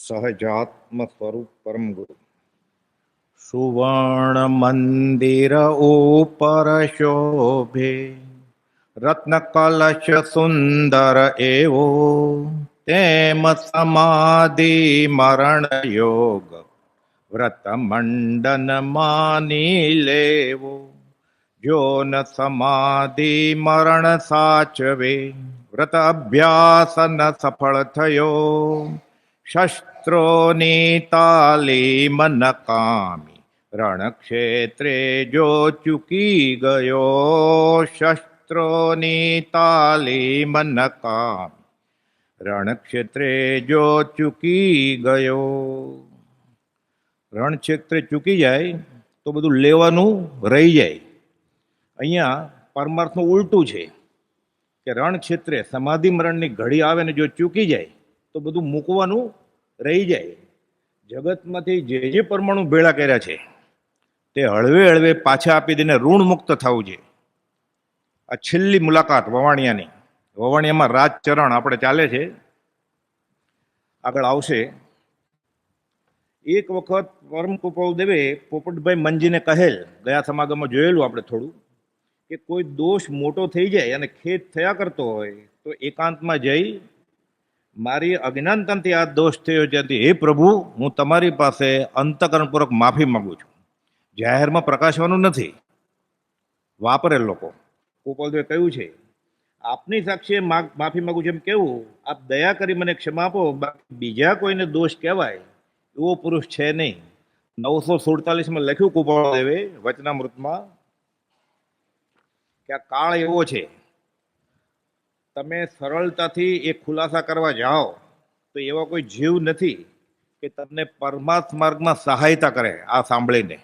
સહજાત્મ સ્વરૂપ પરમ ગુરુ. સુવર્ણ મંદિર ઉપર શોભે, રત્ન કલશ સુંદર એવો, તેમ સમાધિ મરણ યોગ વ્રત મંડન માની લેવો. જો ન સમાધિ મરણ સાચવે, વ્રત અભ્યાસ ન સફળ થયો. શસ્ત્રોની તાલીમ નકામી, રણક્ષેત્રે જો ચૂકી ગયો. શસ્ત્રોની તાલીમ નકામી, રણક્ષેત્રે જો ચૂકી ગયો. રણક્ષેત્રે ચૂકી જાય તો બધું લેવાનું રહી જાય. અહીંયા પરમાર્થનું ઉલટું છે કે રણક્ષેત્રે સમાધિ મરણની ઘડી આવે ને જો ચૂકી જાય તો બધું મૂકવાનું રહી જાય. જગતમાંથી જે પરમાણુ ભેળા કર્યા છે તે હળવે હળવે પાછા આપી દઈને ઋણ મુક્ત થવું છે. આ છેલ્લી મુલાકાત વવાણિયાની. વવાણિયામાં રાજચરણ આપણે ચાલે છે, આગળ આવશે. એક વખત પરમ કૃપાળુ દેવે પોપટભાઈ મંજીને કહેલ, ગયા સમાગમમાં જોયેલું આપણે થોડું, કે કોઈ દોષ મોટો થઈ જાય અને ખેદ થયા કરતો હોય તો એકાંતમાં જઈ મારી અજ્ઞાનતાથી આ દોષ થયો ત્યાંથી હે પ્રભુ, હું તમારી પાસે અંતકરણપૂર્વક માફી માંગુ છું. જાહેરમાં પ્રકાશવાનું નથી. વાપરેલ લોકો ગોપાલદેવે કહ્યું છે, આપની સાક્ષીએ માફી માંગુ છું એમ કેવું, આપ દયા કરી મને ક્ષમા આપો, બીજા કોઈને દોષ કહેવાય એવો પુરુષ છે નહીં. 947માં લખ્યું ગોપાલદેવે વચનામૃતમાં કે આ કાળ એવો છે, તમે સરળતાથી એ ખુલાસા કરવા જાઓ તો એવા કોઈ જીવ નથી કે તમને પરમાર્થ માર્ગમાં સહાયતા કરે. આ સાંભળીને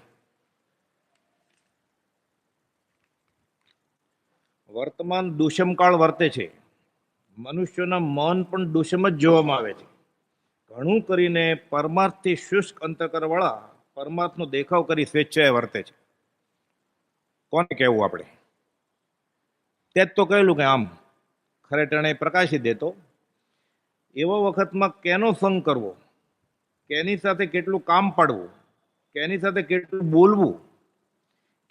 વર્તમાન દુષ્મકાળ વર્તે છે. મનુષ્યોના મન પણ દુષ્મ જ જોવામાં આવે છે. ઘણું કરીને પરમાર્થથી શુષ્ક અંતકરવાળા પરમાર્થનો દેખાવ કરી સ્વેચ્છાએ વર્તે છે. કોને કહેવું આપણે? તે જ તો કહેલું કે આમ ખરેટણે પ્રકાશી દેતો. એવા વખતમાં કેનો સંગ કરવો, કેની સાથે કેટલું કામ પાડવું, કેની સાથે કેટલું બોલવું,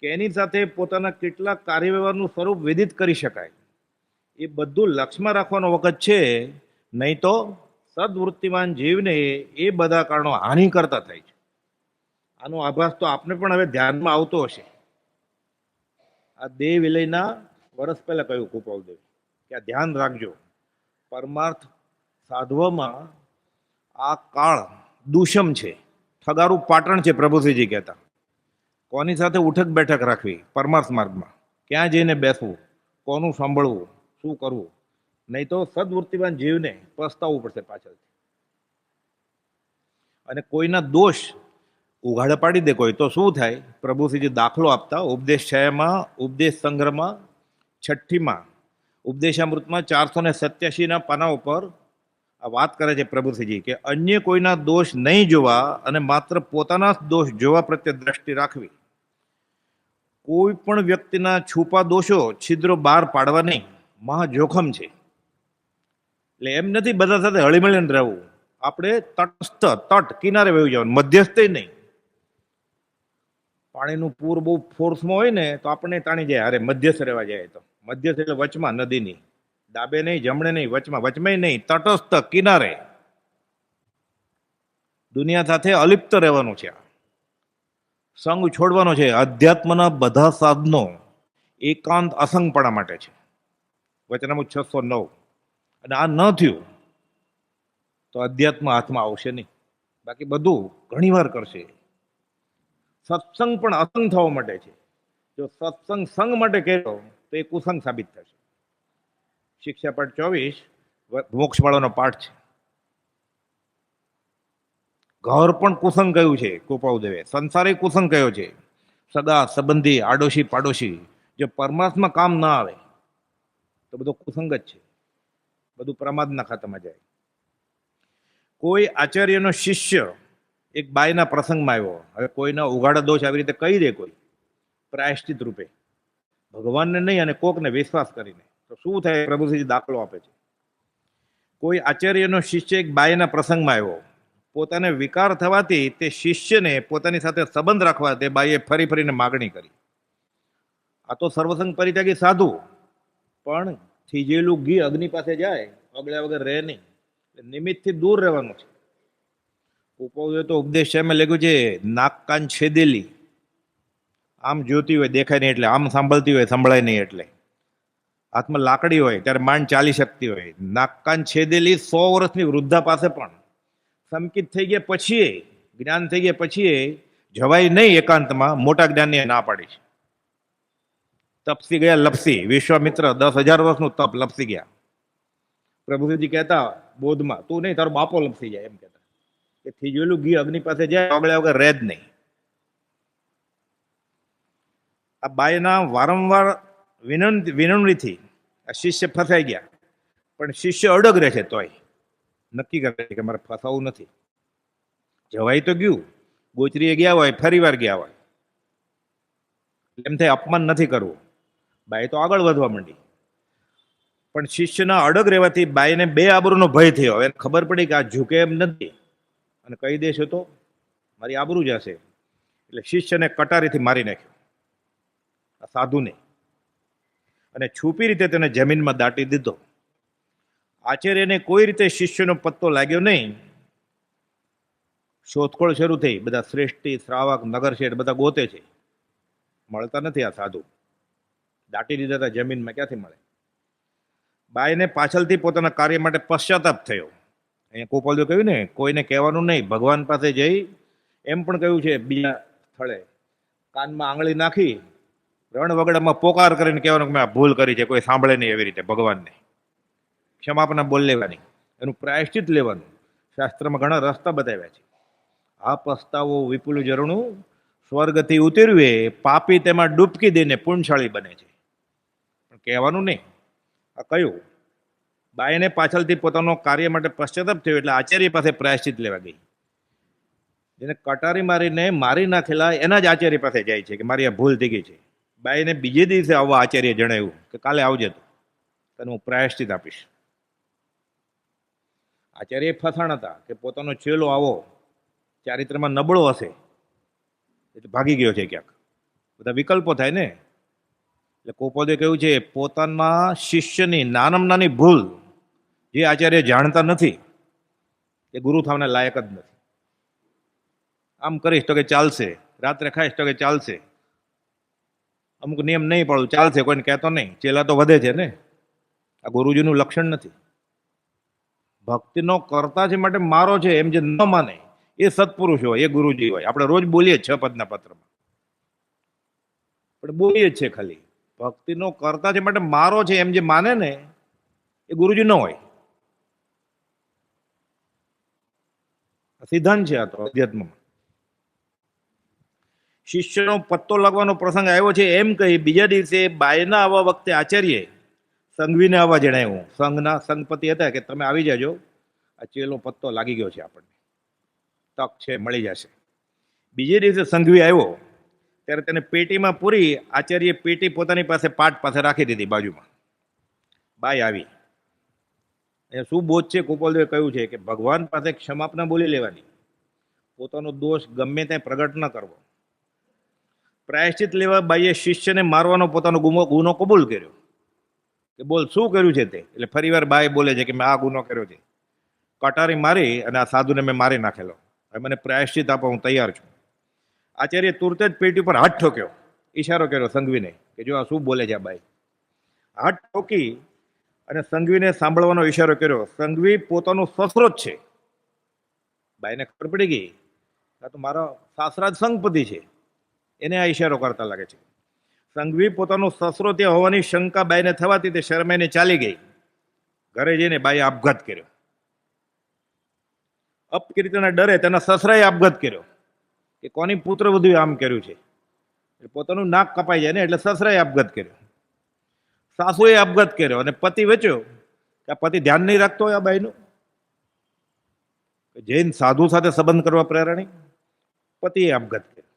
કેની સાથે પોતાના કેટલા કાર્યવ્યવહારનું સ્વરૂપ વિદિત કરી શકાય, એ બધું લક્ષમાં રાખવાનો વખત છે. નહીં તો સદવૃત્તિવાન જીવને એ બધા કારણો હાનિ કરતા થાય છે. આનો આભાસ તો આપને પણ હવે ધ્યાનમાં આવતો હશે. આ દેહ વિલયના વર્ષ પહેલા કહ્યું કૃપાળદેવ કે આ ધ્યાન રાખજો, પરમાર્થ સાધવામાં આ કાળ દુષમ છે, ઠગારું પાટણ છે. પ્રભુશ્રીજી કહેતા, કોની સાથે ઉઠક બેઠક રાખવી પરમાર્થ માર્ગમાં, ક્યાં જઈને બેસવું, કોનું સાંભળવું, શું કરવું. નહીં તો સદવૃત્તિવાન જીવને પસ્તાવવું પડશે પાછળથી. અને કોઈના દોષ ઉઘાડે પાડી દે કોઈ તો શું થાય? પ્રભુશ્રીજી દાખલો આપતા ઉપદેશ છાયામાં, ઉપદેશ સંગ્રહમાં 6ઠીમાં, ઉપદેશામૃતમાં 487ના પાના ઉપર આ વાત કરે છે પ્રભુશ્રીજી કે અન્ય કોઈના દોષ નહીં જોવા અને માત્ર પોતાના દોષ જોવા પ્રત્યે દ્રષ્ટિ રાખવી. કોઈ પણ વ્યક્તિના છુપા દોષો છિદ્રો બહાર પાડવા નહીં, મહા જોખમ છે. એટલે એમ નથી બધા સાથે હળીમળીને રહેવું. આપણે તટસ્થ, તટ કિનારે વહી જવાનું, મધ્યસ્થ નહીં. પાણીનું પૂર બહુ ફોર્સમાં હોય ને તો આપણને તાણી જાય. અરે મધ્યસ્થ રહેવા જાય તો મધ્યસ્થ એટલે વચમાં, નદીની ડાબે નહીં, જમણે નહીં, વચમાં, વચમાં નહીં, તટસ્થ કિનારે દુનિયા સાથે અલિપ્ત રહેવાનું છે. સંગ છોડવાનો છે. અધ્યાત્મના બધા સાધનો એકાંત અસંગપણા માટે છે. વચનામૃત 609. અને આ ન થયું તો અધ્યાત્મ હાથમાં આવશે નહીં. બાકી બધું ઘણી વાર કરશે. સત્સંગ પણ અસંગ થવા માટે છે. જો સત્સંગ સંગ માટે કર્યો તો એ કુસંગ સાબિત થશે. શિક્ષા પાઠ 24 મોક્ષવાળાનો પાઠ છે. ઘર પણ કુસંગ કયું છે કૃપાળદેવે, સંસારે કુસંગ કયો છે. સગા સંબંધી, આડોશી પાડોશી, જો પરમાર્થમાં કામ ના આવે તો બધો કુસંગ જ છે. બધું પ્રમાદના ખાતામાં જાય. કોઈ આચાર્યનો શિષ્ય એક બાઈના પ્રસંગમાં આવ્યો. હવે કોઈના ઉઘાડા દોષ આવી રીતે કહી દે કોઈ પ્રાયશ્ચિત રૂપે, ભગવાનને નહીં અને કોકને વિશ્વાસ કરીને, તો શું થાય? પ્રભુશ્રીજી દાખલો આપે છે. કોઈ આચાર્યનો શિષ્ય એક બાઈના પ્રસંગમાં આવ્યો. પોતાને વિકાર થવાથી તે શિષ્યને પોતાની સાથે સંબંધ રાખવા તે બાઈએ ફરી ફરીને માગણી કરી. આ તો સર્વસંગ પરિત્યાગી સાધુ, પણ થીજેલું ઘી અગ્નિ પાસે જાય અગળ્યા વગર રહે નહીં. નિમિત્તથી દૂર રહેવાનું છે. ઉપવજો તો ઉપદેશ છે, મેં લખ્યું છે નાક કાન છેદેલી, આમ જોતી હોય દેખાય નહીં એટલે, આમ સાંભળતી હોય સંભળાય નહીં એટલે, હાથમાં લાકડી હોય ત્યારે માંડ ચાલી શકતી હોય. નાક કાન છેદેલી 100 વર્ષની વૃદ્ધા પાસે પણ સંકિત થઈ ગયા પછી, જ્ઞાન થઈ ગયા પછી જવાય નહીં એકાંતમાં, મોટા જ્ઞાનની ના પાડી છે. તપસી ગયા લપસી, વિશ્વામિત્ર 10,000 વર્ષનું તપ લપસી ગયા. પ્રભુજી કહેતા બોધમાં, તું નહીં તારો બાપો લપસી જાય, એમ કહેતા કે થીજેલું ઘી અગ્નિ પાસે જાય ઓગળ્યા વગર રહે જ નહીં. આ બાયના વારંવાર વિનંતીથી આ શિષ્ય ફસાઈ ગયા, પણ શિષ્ય અડગ રહે છે. તોય નક્કી કરે છે કે મારે ફસાવું નથી. જવાય તો ગયું, ગોચરીએ ગયા હોય, ફરી વાર ગયા હોય, એમ થાય અપમાન નથી કરવું. બાઈ તો આગળ વધવા માંડી, પણ શિષ્યના અડગ રહેવાથી બાઈને બે આબરૂનો ભય થયો. હવે ખબર પડી કે આ ઝૂકે એમ નથી, અને કહી દેશે તો મારી આબરૂ જશે. એટલે શિષ્યને કટારીથી મારી નાખ્યો, આ સાધુને, અને છુપી રીતે તેને જમીનમાં દાટી દીધો. આચાર્યને કોઈ રીતે શિષ્યનો પત્તો લાગ્યો નહીં. શોધખોળ શરૂ થઈ, બધા શ્રેષ્ઠી, શ્રાવક, નગરશેઠ બધા ગોતે છે, મળતા નથી. આ સાધુ દાટી દીધા હતા જમીનમાં, ક્યાંથી મળે? બાઈને પાછળથી પોતાના કાર્ય માટે પશ્ચાતાપ થયો. અહીંયા ગોપાલજો કહ્યું ને, કોઈને કહેવાનું નહીં. ભગવાન પાસે જઈ એમ પણ કહ્યું છે બીજા સ્થળે, કાનમાં આંગળી નાખી રણ વગડામાં પોકાર કરીને કહેવાનું કે મેં આ ભૂલ કરી છે, કોઈ સાંભળે નહીં. એવી રીતે ભગવાનને ક્ષમાપના બોલ લેવાની, એનું પ્રાયશ્ચિત લેવાનું. શાસ્ત્રમાં ઘણા રસ્તા બતાવ્યા છે. આ પસ્તાવો વિપુલ ઝરણું સ્વર્ગથી ઉતરવે, પાપી તેમાં ડૂબકી દઈને પુણ્યશાળી બને છે. પણ કહેવાનું નહીં. આ કયું? બાઈને પાછળથી પોતાનો કાર્ય માટે પશ્ચાતાપ થયો એટલે આચાર્ય પાસે પ્રાયશ્ચિત લેવા ગઈ. જેને કટારી મારીને મારી નાખેલા એના જ આચાર્ય પાસે જાય છે કે મારી આ ભૂલ થઈ ગઈ છે. બાઈને બીજે દિવસે આવવા આચાર્ય જણાવ્યું કે કાલે આવજે તું, તને હું પ્રાયશ્ચિત આપીશ. આચાર્ય ફસાણ હતા કે પોતાનો ચેલો આવો ચારિત્રમાં નબળો હશે એટલે ભાગી ગયો છે ક્યાંક. બધા વિકલ્પો થાય ને. એટલે કોપોદે કહ્યું છે પોતાના શિષ્યની નાનામાં નાની ભૂલ જે આચાર્ય જાણતા નથી એ ગુરુ થવાના લાયક જ નથી. આમ કરીશ તો કે ચાલશે, રાત્રે ખાઈશ તો કે ચાલશે, અમુક નિયમ નહીં પાડું ચાલશે, કોઈને કહેતો નહીં, ચેલા તો વધે છે ને. આ ગુરુજીનું લક્ષણ નથી. ભક્તિનો કરતા છે માટે મારો છે એમ જે ન માને એ સત્પુરુષ હોય, એ ગુરુજી હોય. આપણે રોજ બોલીએ 6 પદના પત્રમાં, પણ બોલીએ જ છે ખાલી. ભક્તિનો કરતા છે માટે મારો છે એમ જે માને ને એ ગુરુજી ન હોય. સિદ્ધાંત છે આ તો અધ્યાત્મમાં. શિષ્યનો પત્તો લાગવાનો પ્રસંગ આવ્યો છે એમ કહી બીજા દિવસે બાયના આવવા વખતે આચાર્ય સંઘવીને આવવા જણાવ્યું. સંઘના સંઘપતિ હતા કે તમે આવી જાજો, આ ચેલો પત્તો લાગી ગયો છે, આપણને તક છે, મળી જશે. બીજે દિવસે સંઘવી આવ્યો ત્યારે તેને પેટીમાં પૂરી આચાર્ય પેટી પોતાની પાસે પાટ પાસે રાખી દીધી બાજુમાં. બાઈ આવી. અહીંયા શું બોધ છે? ગોપાલદેવે કહ્યું છે કે ભગવાન પાસે ક્ષમાપના બોલી લેવાની, પોતાનો દોષ ગમે ત્યાં પ્રગટ ન કરવો. પ્રાયશ્ચિત લેવા બાઈએ શિષ્યને મારવાનો પોતાનો ગુનો કબૂલ કર્યો કે બોલ શું કર્યું છે તે. એટલે ફરીવાર બાઈ બોલે છે કે મેં આ ગુનો કર્યો છે, કટારી મારી અને આ સાધુને મેં મારી નાખેલો, હવે મને પ્રાયશ્ચિત આપો, હું તૈયાર છું. આચાર્ય તુરત જ પેટી પર હાથ ઠોક્યો, ઈશારો કર્યો સંઘવીને કે જો આ શું બોલે છે આ બાઈ. હાથ ઠોકી અને સંઘવીને સાંભળવાનો ઈશારો કર્યો. સંઘવી પોતાનો સસરો જ છે. બાઈને ખબર પડી ગઈ આ તો મારા સાસરા જ સંઘપતિ છે, એને આ ઈશારો કરતા લાગે છે. સંઘવી પોતાનો સસરો ત્યાં હોવાની શંકા બાઈને થવાથી તે શરમાઈને ચાલી ગઈ. ઘરે જઈને બાઈએ આપઘાત કર્યો. અપકીર્તિના ડરે તેના સસરાએ આપઘાત કર્યો કે કોની પુત્ર વધુ આમ કર્યું છે. પોતાનું નાક કપાઈ જાય ને એટલે સસરાએ આપઘાત કર્યો, સાસુએ આપઘાત કર્યો, અને પતિ વેચ્યો કે આ પતિ ધ્યાન નહીં રાખતો હોય આ બાઈનું. જૈન સાધુ સાથે સંબંધ કરવા પ્રેરણી, પતિએ આપઘાત કર્યો.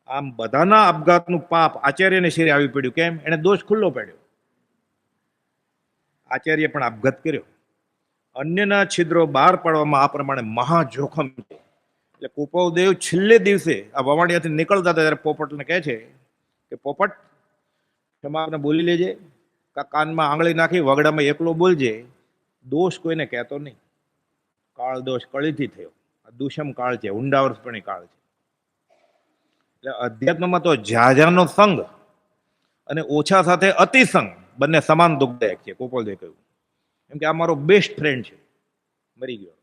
આમ બધાના આપઘાતનું પાપ આચાર્યને શિરે આવી પડ્યું. કેમ? એને દોષ ખુલ્લો પાડ્યો. આચાર્ય પણ આપઘાત કર્યો. અન્યના છિદ્રો બહાર પાડવામાં આ પ્રમાણે મહા જોખમ છે. એટલે કુંવરદેવ છેલ્લે દિવસે આ વવાણિયાથી નીકળતા હતા ત્યારે પોપટને કહે છે કે પોપટ ક્ષમાને બોલી લેજે, કાનમાં આંગળી નાખી વગડામાં એકલો બોલજે, દોષ કોઈને કહેતો નહીં. કાળ દોષ કળીથી થયો, આ દુષમ કાળ છે, ઊંડાવર્ષપણી કાળ છે. એટલે અધ્યાત્મમાં તો ઝાઝાનો સંગ અને ઓછા સાથે અતિસંગ બંને સમાન દુઃખદાયક છે. ગોપાલદેવે કહ્યું એમ કે આ મારો બેસ્ટ ફ્રેન્ડ છે, મરી ગયો.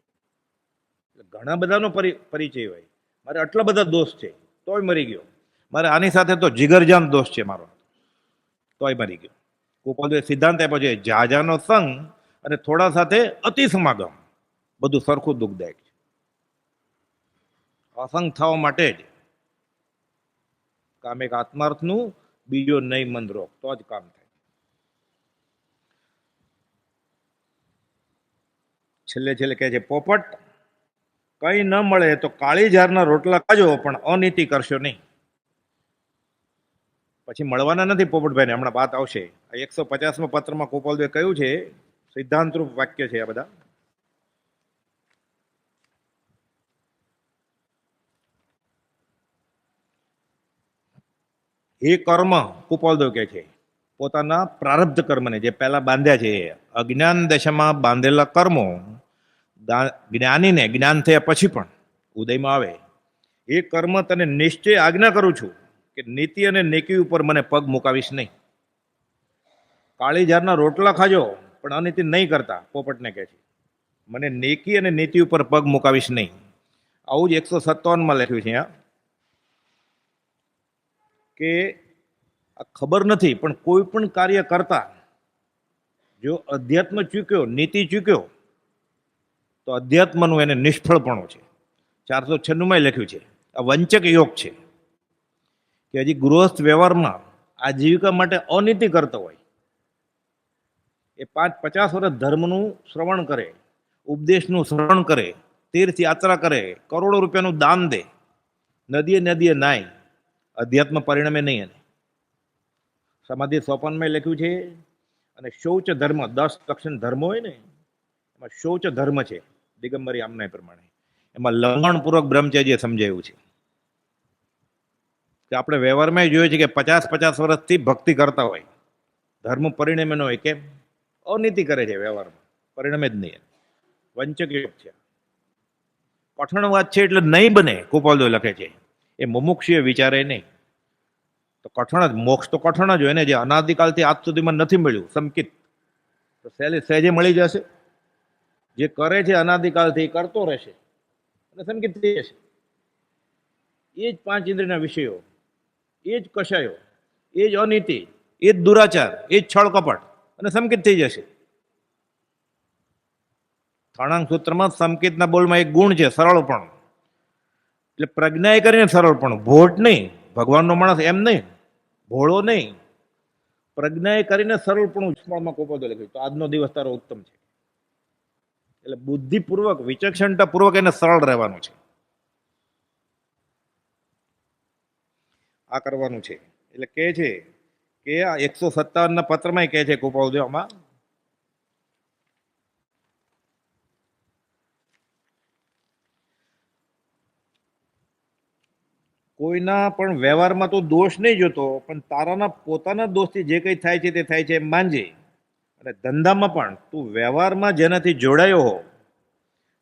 એટલે ઘણા બધાનો પરિચય હોય, મારે આટલા બધા દોસ્ત છે તોય મરી ગયો, મારે આની સાથે તો જીગરજાન દોસ્ત છે મારો, તોય મરી ગયો. ગોપાલદેવે સિદ્ધાંત આપ્યો છે ઝાઝાનો સંગ અને થોડા સાથે અતિ સમાગમ બધું સરખું દુઃખદાયક છે. અસંગ થવા માટે જ કામ એક આત્માર્થનું, બીજો નહીં મન રોગ, તો જ કામ થાય. છેલ્લે છેલ્લે કહે છે પોપટ કઈ ન મળે તો કાળી ઝારના રોટલા ખાજો પણ અનીતિ કરશો નહીં. પછી મળવાના નથી પોપટભાઈને, હમણાં વાત આવશે. 150માં પત્રમાં ગોપાલદેવે કહ્યું છે, સિદ્ધાંતરૂપ વાક્ય છે આ બધા. એ કર્મ, ગોપાલદેવ કહે છે, પોતાના પ્રારબ્ધ કર્મને જે પહેલા બાંધ્યા છે, અજ્ઞાન દશામાં બાંધેલા કર્મો જ્ઞાનીને જ્ઞાન થયા પછી પણ ઉદયમાં આવે. એ કર્મ તને નિશ્ચય આજ્ઞા કરું છું કે નીતિ અને નેકી ઉપર મને પગ મુકાવીશ નહીં. કાળી ઝારના રોટલા ખાજો પણ અનીતિ નહીં કરતા, પોપટને કહે છે, મને નેકી અને નીતિ ઉપર પગ મુકાવીશ નહીં. આવું જ 157માં લખ્યું છે કે આ ખબર નથી પણ કોઈ પણ કાર્ય કરતા જો અધ્યાત્મ ચૂક્યો, નીતિ ચૂક્યો, તો અધ્યાત્મનું એને નિષ્ફળપણું છે. 496માં લખ્યું છે, આ વંચક યોગ છે કે હજી ગૃહસ્થ વ્યવહારમાં આજીવિકા માટે અનીતિ કરતો હોય, એ 50 વર્ષ ધર્મનું શ્રવણ કરે, ઉપદેશનું શ્રવણ કરે, તીર્થ યાત્રા કરે, કરોડો રૂપિયાનું દાન દે, નદીએ નદીએ નાય, અધ્યાત્મ પરિણમે નહીં. એને સમાધિ 54માં લખ્યું છે. અને શૌચ ધર્મ, 10 લક્ષણ ધર્મ હોય ને, એમાં શૌચ ધર્મ છે દિગંબરી આમના પ્રમાણે, એમાં લંઘણપૂર્વક બ્રહ્મચર્ય સમજાયું છે. કે આપણે વ્યવહારમાં જોયું છે કે 50 વર્ષથી ભક્તિ કરતા હોય, ધર્મ પરિણમે ન હોય. કેમ? અનીતિ કરે છે વ્યવહારમાં, પરિણમે જ નહીં. વંચક યોગ છે, કઠણ વાત છે એટલે નહીં બને. ગોપાલદેવ લખે છે એ મુમુક્ષુએ વિચારે નહીં. તો કઠણ જ, મોક્ષ તો કઠણ જ હોય ને, જે અનાદિકાલથી આજ સુધીમાં નથી મળ્યું સંકિત, તો સહેજે મળી જશે. જે કરે છે અનાદિકાલથી કરતો રહેશે અને સંકિત થઈ જશે. એ જ 5 ઇન્દ્રિયના વિષયો, એ જ કષાયો, એ જ અનીતિ, એ જ દુરાચાર, એ જ છળ કપટ, અને સંકિત થઈ જશે. થાણાંગ સૂત્રમાં સંકિતના બોલમાં એક ગુણ છે, સરળપણું. એટલે પ્રજ્ઞા એ કરીને સરળપણું, ભોટ નહીં. ભગવાનનો માણસ એમ નહીં, ભોળો નહીં, પ્રજ્ઞા એ કરીને સરળપણું ઉષ્માળમાં ગોપાલદેવે લખ્યું. તો આજનો દિવસ તારો ઉત્તમ છે. એટલે બુદ્ધિપૂર્વક, વિચક્ષણતાપૂર્વક એને સરળ રહેવાનું છે, આ કરવાનું છે. એટલે કહે છે કે આ 157ના પત્રમાં કહે છે ગોપાલદેવ, આમાં કોઈના પણ વ્યવહારમાં તો દોષ નહીં જોતો, પણ તારાના પોતાના દોષથી જે કંઈ થાય છે તે થાય છે એમ માનજે. અને ધંધામાં પણ તું વ્યવહારમાં જેનાથી જોડાયો હો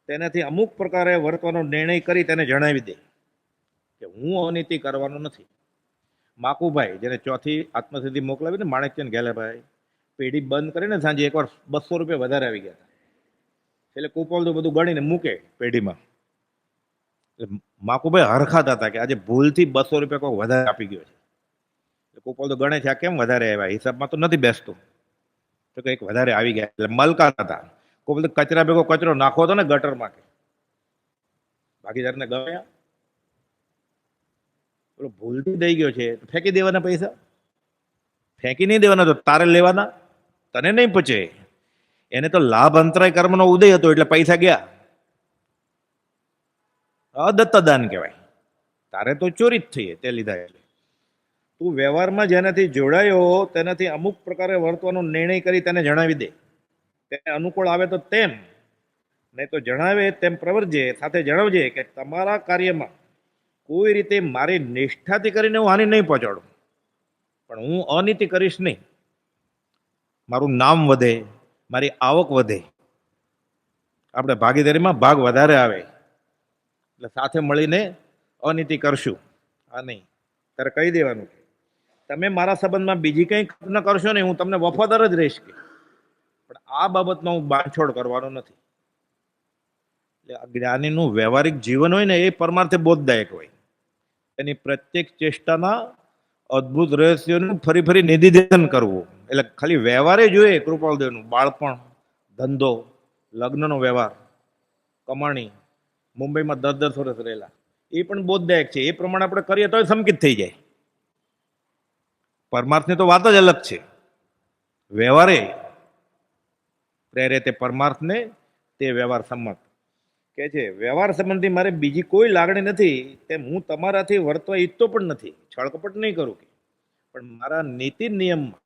તેનાથી અમુક પ્રકારે વર્તવાનો નિર્ણય કરી તેને જણાવી દે કે હું અનીતિ કરવાનો નથી. માકુભાઈ, જેને 4થી આત્મસિદ્ધિ મોકલાવી ને, માણેકચંદ ગેલાભાઈ, પેઢી બંધ કરીને સાંજે એકવાર 200 રૂપિયા વધારે આવી ગયા હતા. એટલે ગોપાલદેવ બધું ગણીને મૂકે પેઢીમાં. માકુભાઈ હરખાતા હતા કે આજે ભૂલથી 200 રૂપિયા કોઈ વધારે આપી ગયો છે. એટલે ગોપાલદેવ ગણે છે આ કેમ વધારે આવ્યા, હિસાબમાં તો નથી બેસતું. તો કંઈક વધારે આવી ગયા એટલે મલકાતા હતા. ગોપાલદેવ કચરા ભેગો કચરો નાખો હતો ને ગટરમાં, કે ભાગીદારને ગમ્યા, પેલો ભૂલથી દઈ ગયો છે, ફેંકી દેવાના પૈસા, ફેંકી નહીં દેવાના, તો તારે લેવાના, તને નહીં પચે. એને તો લાભ અંતરાય કર્મનો ઉદય હતો એટલે પૈસા ગયા, દત્તદાન કહેવાય. તારે તો ચોરી જ થઈ તે લીધા. એટલે તું વ્યવહારમાં જેનાથી જોડાયો તેનાથી અમુક પ્રકારે વર્તવાનો નિર્ણય કરી તેને જણાવી દે. તેને અનુકૂળ આવે તો તેમ, નહીં તો જણાવે તેમ પ્રવર્જે, સાથે જણાવજે કે તમારા કાર્યમાં કોઈ રીતે મારી નિષ્ઠાથી કરીને હું હાનિ નહીં પહોંચાડું, પણ હું અનીતિ કરીશ નહીં. મારું નામ વધે, મારી આવક વધે, આપણે ભાગીદારીમાં ભાગ વધારે આવે, એટલે સાથે મળીને અનીતિ કરશું. આ નહીં, ત્યારે કહી દેવાનું કે તમે મારા સંબંધમાં બીજી કંઈ ન કરશો ને, હું તમને વફાદાર જ રહીશ કે, પણ આ બાબતમાં હું બાંધછોડ કરવાનો નથી. એટલે આ જ્ઞાનીનું વ્યવહારિક જીવન હોય ને, એ પરમાર્થે બોધદાયક હોય. એની પ્રત્યેક ચેષ્ટાના અદ્ભુત રહસ્યોનું ફરી ફરી નિધિધ્યાસન કરવું. એટલે ખાલી વ્યવહારે જોઈએ કૃપાળદેવનું, બાળપણ, ધંધો, લગ્નનો વ્યવહાર, કમાણી, મુંબઈમાં 10-10 વર્ષ રહેલા, એ પણ બોધદાયક છે. એ પ્રમાણે આપણે કરીએ તો સંકિત થઈ જાય. પરમાર્થની તો વાત જ અલગ છે. વ્યવહારે પ્રેરે તે પરમાર્થને, તે વ્યવહાર સંમત કે છે. વ્યવહાર સંબંધી મારે બીજી કોઈ લાગણી નથી, તેમ હું તમારાથી વર્તવા ઈચ્છતો પણ નથી. છળકપટ નહીં કરું કે, પણ મારા નીતિ નિયમમાં,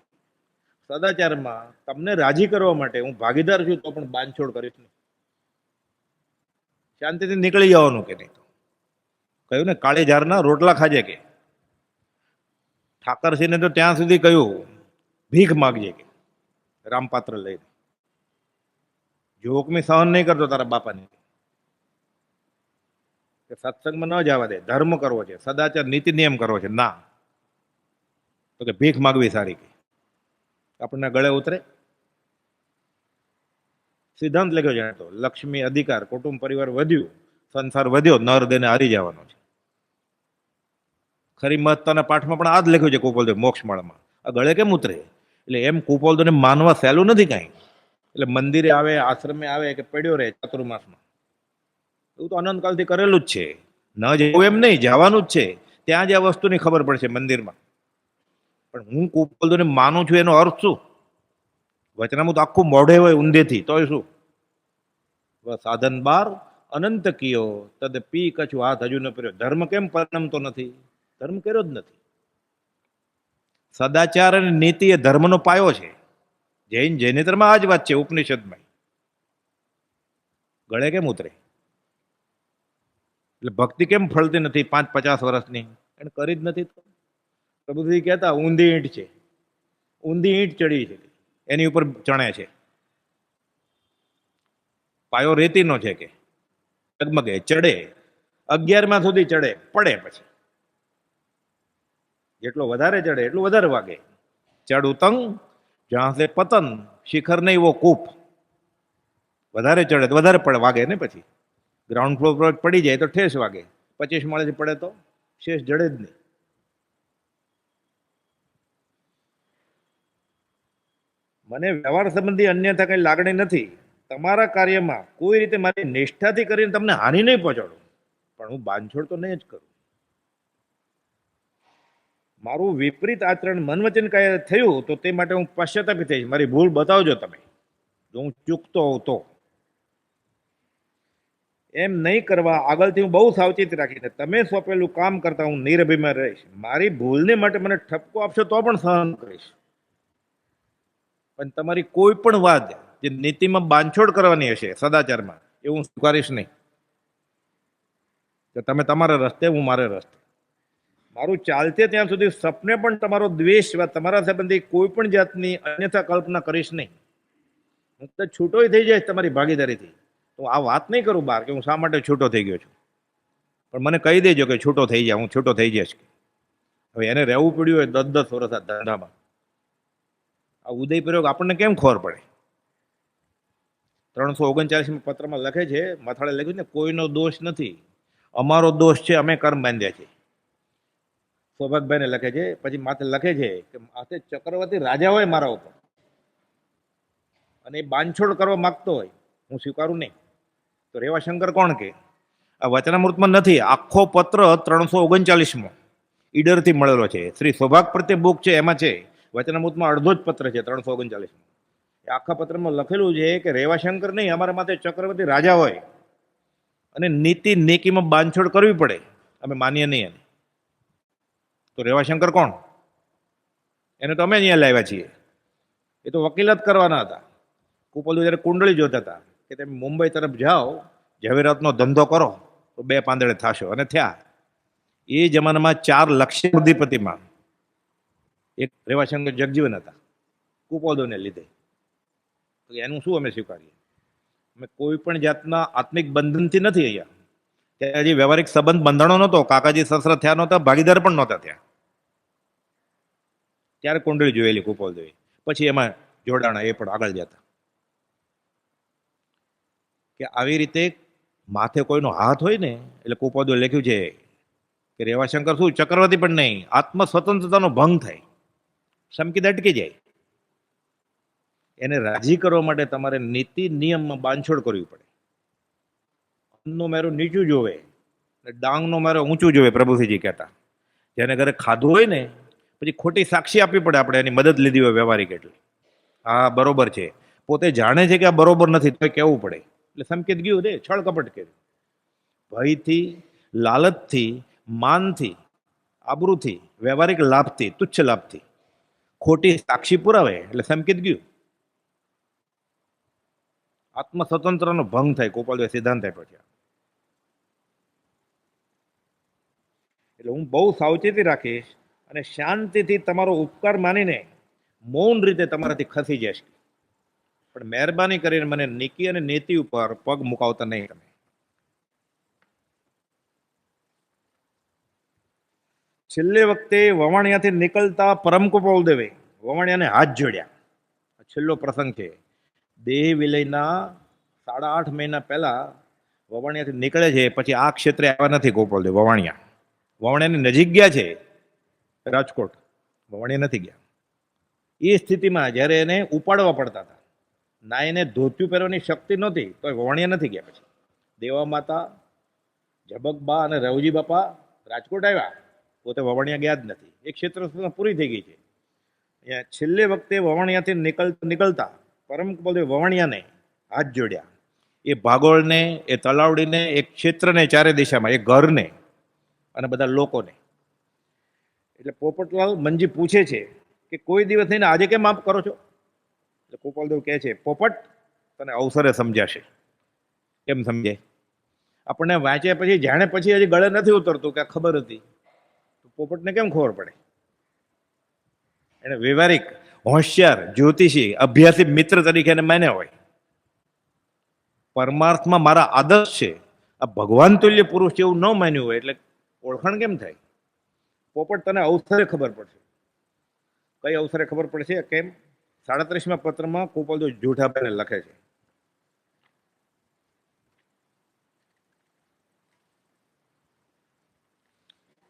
સદાચારમાં તમને રાજી કરવા માટે હું ભાગીદાર છું, તો પણ બાંધછોડ કરીશ નહીં. શાંતિથી નીકળી જવાનું કે નહીં. તો કહ્યું ને, કાળી ઝારના રોટલા ખાજે કે. ઠાકરસિંહને તો ત્યાં સુધી કહ્યું ભીખ માગજે કે, રામપાત્ર લઈને. જોકમી સહન નહીં કરતો તારા બાપાને, કે સત્સંગમાં ન જવા દે, ધર્મ કરવો છે, સદાચાર નીતિ નિયમ કરવો છે. ના, તો કે ભીખ માગવી સારી કે આપણને ગળે ઉતરે. સિદ્ધાંત લખ્યો જાણે તો, લક્ષ્મી, અધિકાર, કુટુંબ પરિવાર વધ્યું, સંસાર વધ્યો, નર દેને હારી જવાનો છે. ખરી મહત્તાના પાઠમાં પણ આ જ લખ્યું છે કુપોલદેવ મોક્ષમાળામાં. આ ગળે કેમ ઉતરે? એટલે એમ કુપોલદેવને માનવા સહેલું નથી કાંઈ. એટલે મંદિરે આવે, આશ્રમે આવે કે પડ્યો રહે ચાતુર્માસમાં, એવું તો અનંતકાલથી કરેલું જ છે. ન જવું એમ નહીં, જવાનું જ છે. ત્યાં જ આ વસ્તુની ખબર પડશે મંદિરમાં. પણ હું કુપોલદેવને માનું છું એનો અર્થ શું? વચનામૃત આખું મોઢે હોય ઊંધેથી, તોય શું? સાધન બાર અનંત કિયો તદ પી કછું હાથ હજુ ન કર્યો. ધર્મ કેમ પરિણમતો નથી? ધર્મ કર્યો જ નથી. સદાચાર અને નીતિ એ ધર્મનો પાયો છે. જૈનેતરમાં આ જ વાત છે, ઉપનિષદમાં. ગળે કેમ ઉતરે? એટલે ભક્તિ કેમ ફળતી નથી 5-50 વર્ષની? એને કરી જ નથી. પ્રભુજી કહેતા ઊંધી ઈંટ છે, ઊંધી ઈંટ ચડી છે, એની ઉપર ચણે છે. પાયો રેતીનો છે કે ડગમગે, ચડે 11મા સુધી ચડે, પડે પછી. જેટલો વધારે ચડે એટલું વધારે વાગે. ચડ ઉતંગ જ્યાં સે પતન, શિખર નહીં વો કૂપ. વધારે ચડે તો વધારે પડે, વાગે ને. પછી ગ્રાઉન્ડ ફ્લોર પર પડી જાય તો ઠેસ વાગે, 25 માળેથી પડે તો શેષ જડે જ નહીં. મને વ્યવહાર સંબંધી અન્યથા કઈ લાગણી નથી. તમારા કાર્યમાં કોઈ રીતે મારી નિષ્ઠાથી કરીને તમને હાનિ નહીં પહોંચાડું, પણ હું બાંધછોડ તો નહીં જ કરું. મારું વિપરીત આચરણ મન વચન કાંઈ થયું તો તે માટે હું પશ્ચાતાપી થઈશ. મારી ભૂલ બતાવજો તમે, જો હું ચૂકતો હોઉં તો. એમ નહીં કરવા આગળથી હું બહુ સાવચેતી રાખીને તમે સોંપેલું કામ કરતા હું નિરભિમાન રહીશ. મારી ભૂલને માટે મને ઠપકો આપશો તો પણ સહન કરીશ, પણ તમારી કોઈ પણ વાત જે નીતિમાં બાંધછોડ કરવાની હશે, સદાચારમાં, એ હું સ્વીકારીશ નહીં. કે તમે તમારા રસ્તે, હું મારે રસ્તે. મારું ચાલતે ત્યાં સુધી સપને પણ તમારો દ્વેષ વા તમારા સંબંધી કોઈ પણ જાતની અન્યથા કલ્પના કરીશ નહીં. હું તો છૂટોય થઈ જાય તમારી ભાગીદારીથી. તો આ વાત નહીં કરું બહાર કે હું શા માટે છૂટો થઈ ગયો છું, પણ મને કહી દેજો કે છૂટો થઈ જાય, હું છૂટો થઈ જઈશ. હવે એને રહેવું પડ્યું હોય 10-10 વર્ષ આ ધંધામાં. આ ઉદય પ્રયોગ આપણને કેમ ખબર પડે? 339 પત્રમાં લખે છે, મથાળે લખ્યું ને, કોઈનો દોષ નથી, અમારો દોષ છે, અમે કર્મ બાંધ્યા છે. સૌભાગભાઈને લખે છે. પછી માથે લખે છે કે માથે ચક્રવર્તી રાજા હોય મારા ઉપર, અને એ બાંધછોડ કરવા માંગતો હોય, હું સ્વીકારું નહીં. તો રેવાશંકર કોણ કે? આ વચનામૃતમાં નથી, આખો પત્ર 339માં ઈડરથી મળેલો છે. શ્રી સૌભાગ પ્રત્યે બુક છે, એમાં છે. વચનામૃતમાં અડધો જ પત્ર છે 339માં. એ આખા પત્રમાં લખેલું છે કે રેવાશંકર નહીં, અમારા માથે ચક્રવર્તી રાજા હોય અને નીતિ નેકીમાં બાંધછોડ કરવી પડે, અમે માનીએ નહીં એને. તો રેવાશંકર કોણ? એને તો અમે અહીંયા લાવ્યા છીએ. એ તો વકીલાત કરવાના હતા. કુપોલદેવ જ્યારે કુંડળી જોતા હતા, કે તમે મુંબઈ તરફ જાઓ, ઝવેરાતનો ધંધો કરો તો 2 પાંદડે થશો, અને થયા. એ જમાનામાં 4 લક્ષાધિપતિમાં એક રેવાશંકર જગજીવન હતા, કુપોદોને લીધે. તો એનું શું અમે સ્વીકારીએ? અમે કોઈ પણ જાતના આત્મિક બંધનથી નથી અહીંયા. ત્યાં હજી વ્યવહારિક સંબંધ બંધાણો નહોતો, કાકાજી સસરા થયા નહોતા, ભાગીદાર પણ નહોતા થયા. ત્યારે કુંડળી જોયેલી કુપોલદેવી, પછી એમાં જોડાણા, એ પણ આગળ જતા. કે આવી રીતે માથે કોઈનો હાથ હોય ને એટલે કુપોદો લખ્યું છે કે રેવાશંકર શું ચક્રવર્તી પણ નહીં, આત્મ સ્વતંત્રતાનો ભંગ થાય, સમકીદ અટકી જાય. એને રાજી કરવા માટે તમારે નીતિ નિયમમાં બાંધછોડ કરવી પડે. અન્નનો મેરો નીચું જોવે ને ડાંગનો મેરો ઊંચું જોવે, પ્રભુસિંહજી કહેતા. જેને ઘરે ખાધું હોય ને પછી ખોટી સાક્ષી આપવી પડે, આપણે એની મદદ લીધી હોય વ્યવહારિક, એટલે હા બરોબર છે. પોતે જાણે છે કે આ બરોબર નથી તો કહેવું પડે. એટલે સંકેત ગયું દે, છળ કપટ કર્યું. ભયથી, લાલચથી, માનથી, આબરૂથી, વ્યવહારિક લાભથી, તુચ્છ લાભથી ખોટી સાક્ષી પુરાવે એટલે સંકેત ગયું. આત્મ સ્વતંત્રનો ભંગ થાય, ગોપાલભાઈ સિદ્ધાંત આપ્યો છે. એટલે હું બહુ સાવચેતી રાખીશ અને શાંતિથી તમારો ઉપકાર માનીને મૌન રીતે તમારાથી ખસી જશે. પણ મહેરબાની કરીને મને નીતિ અને નીતિ ઉપર પગ મુકાવતા નહીં. તમે છેલ્લે વખતે વવાણિયાથી નીકળતા પરમ કુપોલદેવે વવાણિયાને હાથ જોડ્યા. છેલ્લો પ્રસંગ છે. દેહ વિલયના 8.5 મહિના પહેલા વવાણિયાથી નીકળે છે, પછી આ ક્ષેત્રે આવ્યા નથી ગોપાલદેવ. વવાણિયાની નજીક ગયા છે, રાજકોટ. વવાણિયા નથી ગયા. એ સ્થિતિમાં જ્યારે એને ઉપાડવા પડતા હતા, ના એને ધોતિયું પહેરવાની શક્તિ નહોતી, તો વવાણિયા નથી ગયા. પછી દેવા માતા, ઝબકબા અને રવજી બાપા રાજકોટ આવ્યા, પોતે વવાણિયા ગયા જ નથી. એક ક્ષેત્ર પૂરી થઈ ગઈ છે. અહીંયા છેલ્લે વખતે વવાણિયાથી નીકળતા પરમ કુપોલદેવ વવાણિયાને હાથ જોડ્યા. એ ભાગોળને, એ તલાવડીને, એક ક્ષેત્રને, ચારે દિશામાં, એ ઘરને અને બધા લોકોને. એટલે પોપટલાલ મંજી પૂછે છે કે કોઈ દિવસ થઈને આજે કેમ માફ કરો છો? એટલે કુપોલદેવ કહે છે, પોપટ તને અવસરે સમજાશે. કેમ સમજાય? આપણને વાંચ્યા પછી જાણે પછી હજી ગળે નથી ઉતરતું કે ખબર હતી, તો પોપટને કેમ ખબર પડે? એને વ્યવહારિક, હોશિયાર, જ્યોતિષી, અભ્યાસી મિત્ર તરીકે એને માન્યા હોય. પરમાર્થમાં મારા આદર્શ છે, આ ભગવાન તુલ્ય પુરુષ એવું ન માન્યું હોય એટલે ઓળખાણ કેમ થાય? પોપટ તને અવસરે ખબર પડશે. કઈ અવસરે ખબર પડશે? કેમ? 37મા પત્રમાં કુપોલદેવ જૂઠાભાઈને લખે છે,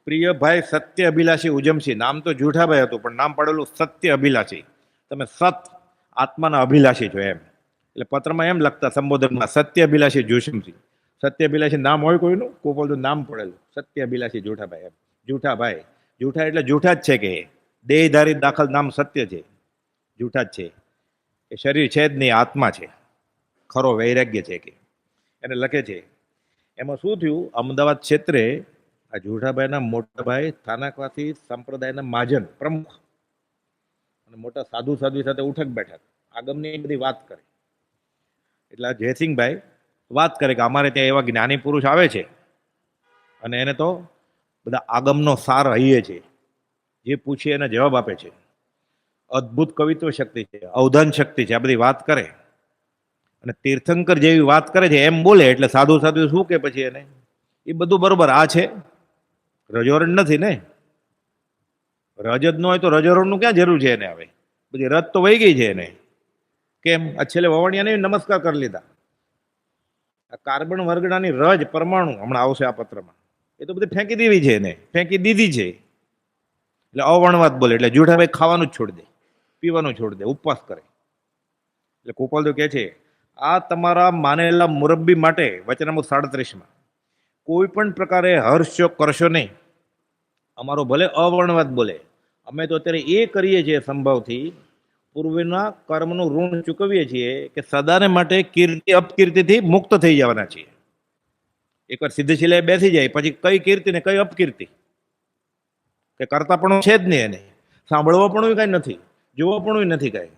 પ્રિય ભાઈ સત્ય અભિલાષી ઉજમસિંહ. નામ તો જૂઠાભાઈ હતું પણ નામ પડેલું સત્ય અભિલાષી. તમે સત આત્માના અભિલાષી છો એમ. એટલે પત્રમાં એમ લખતા, સંબોધનમાં, સત્ય અભિલાષી જુશમસિંહ. સત્ય અભિલાષી નામ હોય કોઈનું? કુપોલદેવ નામ પડેલું સત્ય અભિલાષી જૂઠાભાઈ એમ. જૂઠાભાઈ, જૂઠા એટલે જૂઠા જ છે, કે દેહધારી દાખલ નામ સત્ય છે, જૂઠા જ છે. એ શરીર છે જ નહીં, આત્મા છે, ખરો વૈરાગ્ય છે કે એને લખે છે. એમાં શું થયું? અમદાવાદ ક્ષેત્રે આ જૂઠાભાઈના મોટા ભાઈ સ્થાનકવાસી સંપ્રદાયના મહાજન પ્રમુખ અને મોટા સાધુ સાથે ઉઠક બેઠક આગમની બધી વાત કરે. એટલે જયસિંહભાઈ વાત કરે કે અમારે ત્યાં એવા જ્ઞાની પુરુષ આવે છે અને એને તો બધા આગમનો સાર હૈયે છે, જે પૂછે એને જવાબ આપે છે, અદ્ભુત કવિત્વ શક્તિ છે, અવધાન શક્તિ છે, આ બધી વાત કરે. અને તીર્થંકર જેવી વાત કરે છે એમ બોલે એટલે સાધુ શું કે પછી એને એ બધું બરોબર. આ છે રજોરણ નથી ને, રજ જ ન હોય તો રજોરણનું ક્યાં જરૂર છે એને? હવે બધી રજ તો વહી ગઈ છે એને. કેમ? આ છેલ્લે વવાણિયાને નમસ્કાર કરી લીધા. આ કાર્બન વર્ગડાની રજ, પરમાણુ હમણાં આવશે આ પત્રમાં, એ તો બધી ફેંકી દેવી છે એને, ફેંકી દીધી છે. એટલે અવર્ણવાદ બોલે એટલે જૂઠાભાઈ ખાવાનું જ છોડી દે, પીવાનું છોડી દે, ઉપવાસ કરે. એટલે કુપોલદેવ કહે છે, આ તમારા માનેલા મુરબ્બી માટે વચનામૃત 37માં કોઈ પણ પ્રકારે હર્ષ કરશો નહીં. અમારો ભલે અવર્ણવાદ બોલે, અમે તો અત્યારે એ કરીએ છીએ સંભાવથી, પૂર્વના કર્મનું ઋણ ચૂકવીએ છીએ કે સદાને માટે કીર્તિ અપકીર્તિથી મુક્ત થઈ જવાના છીએ. એકવાર સીધી શિલાએ બેસી જાય પછી કઈ કીર્તિ ને કઈ અપકીર્તિ, કે કરતા પણ છે જ નહીં એને, સાંભળવા પણ કઈ નથી, જોવા પણ નથી કઈ,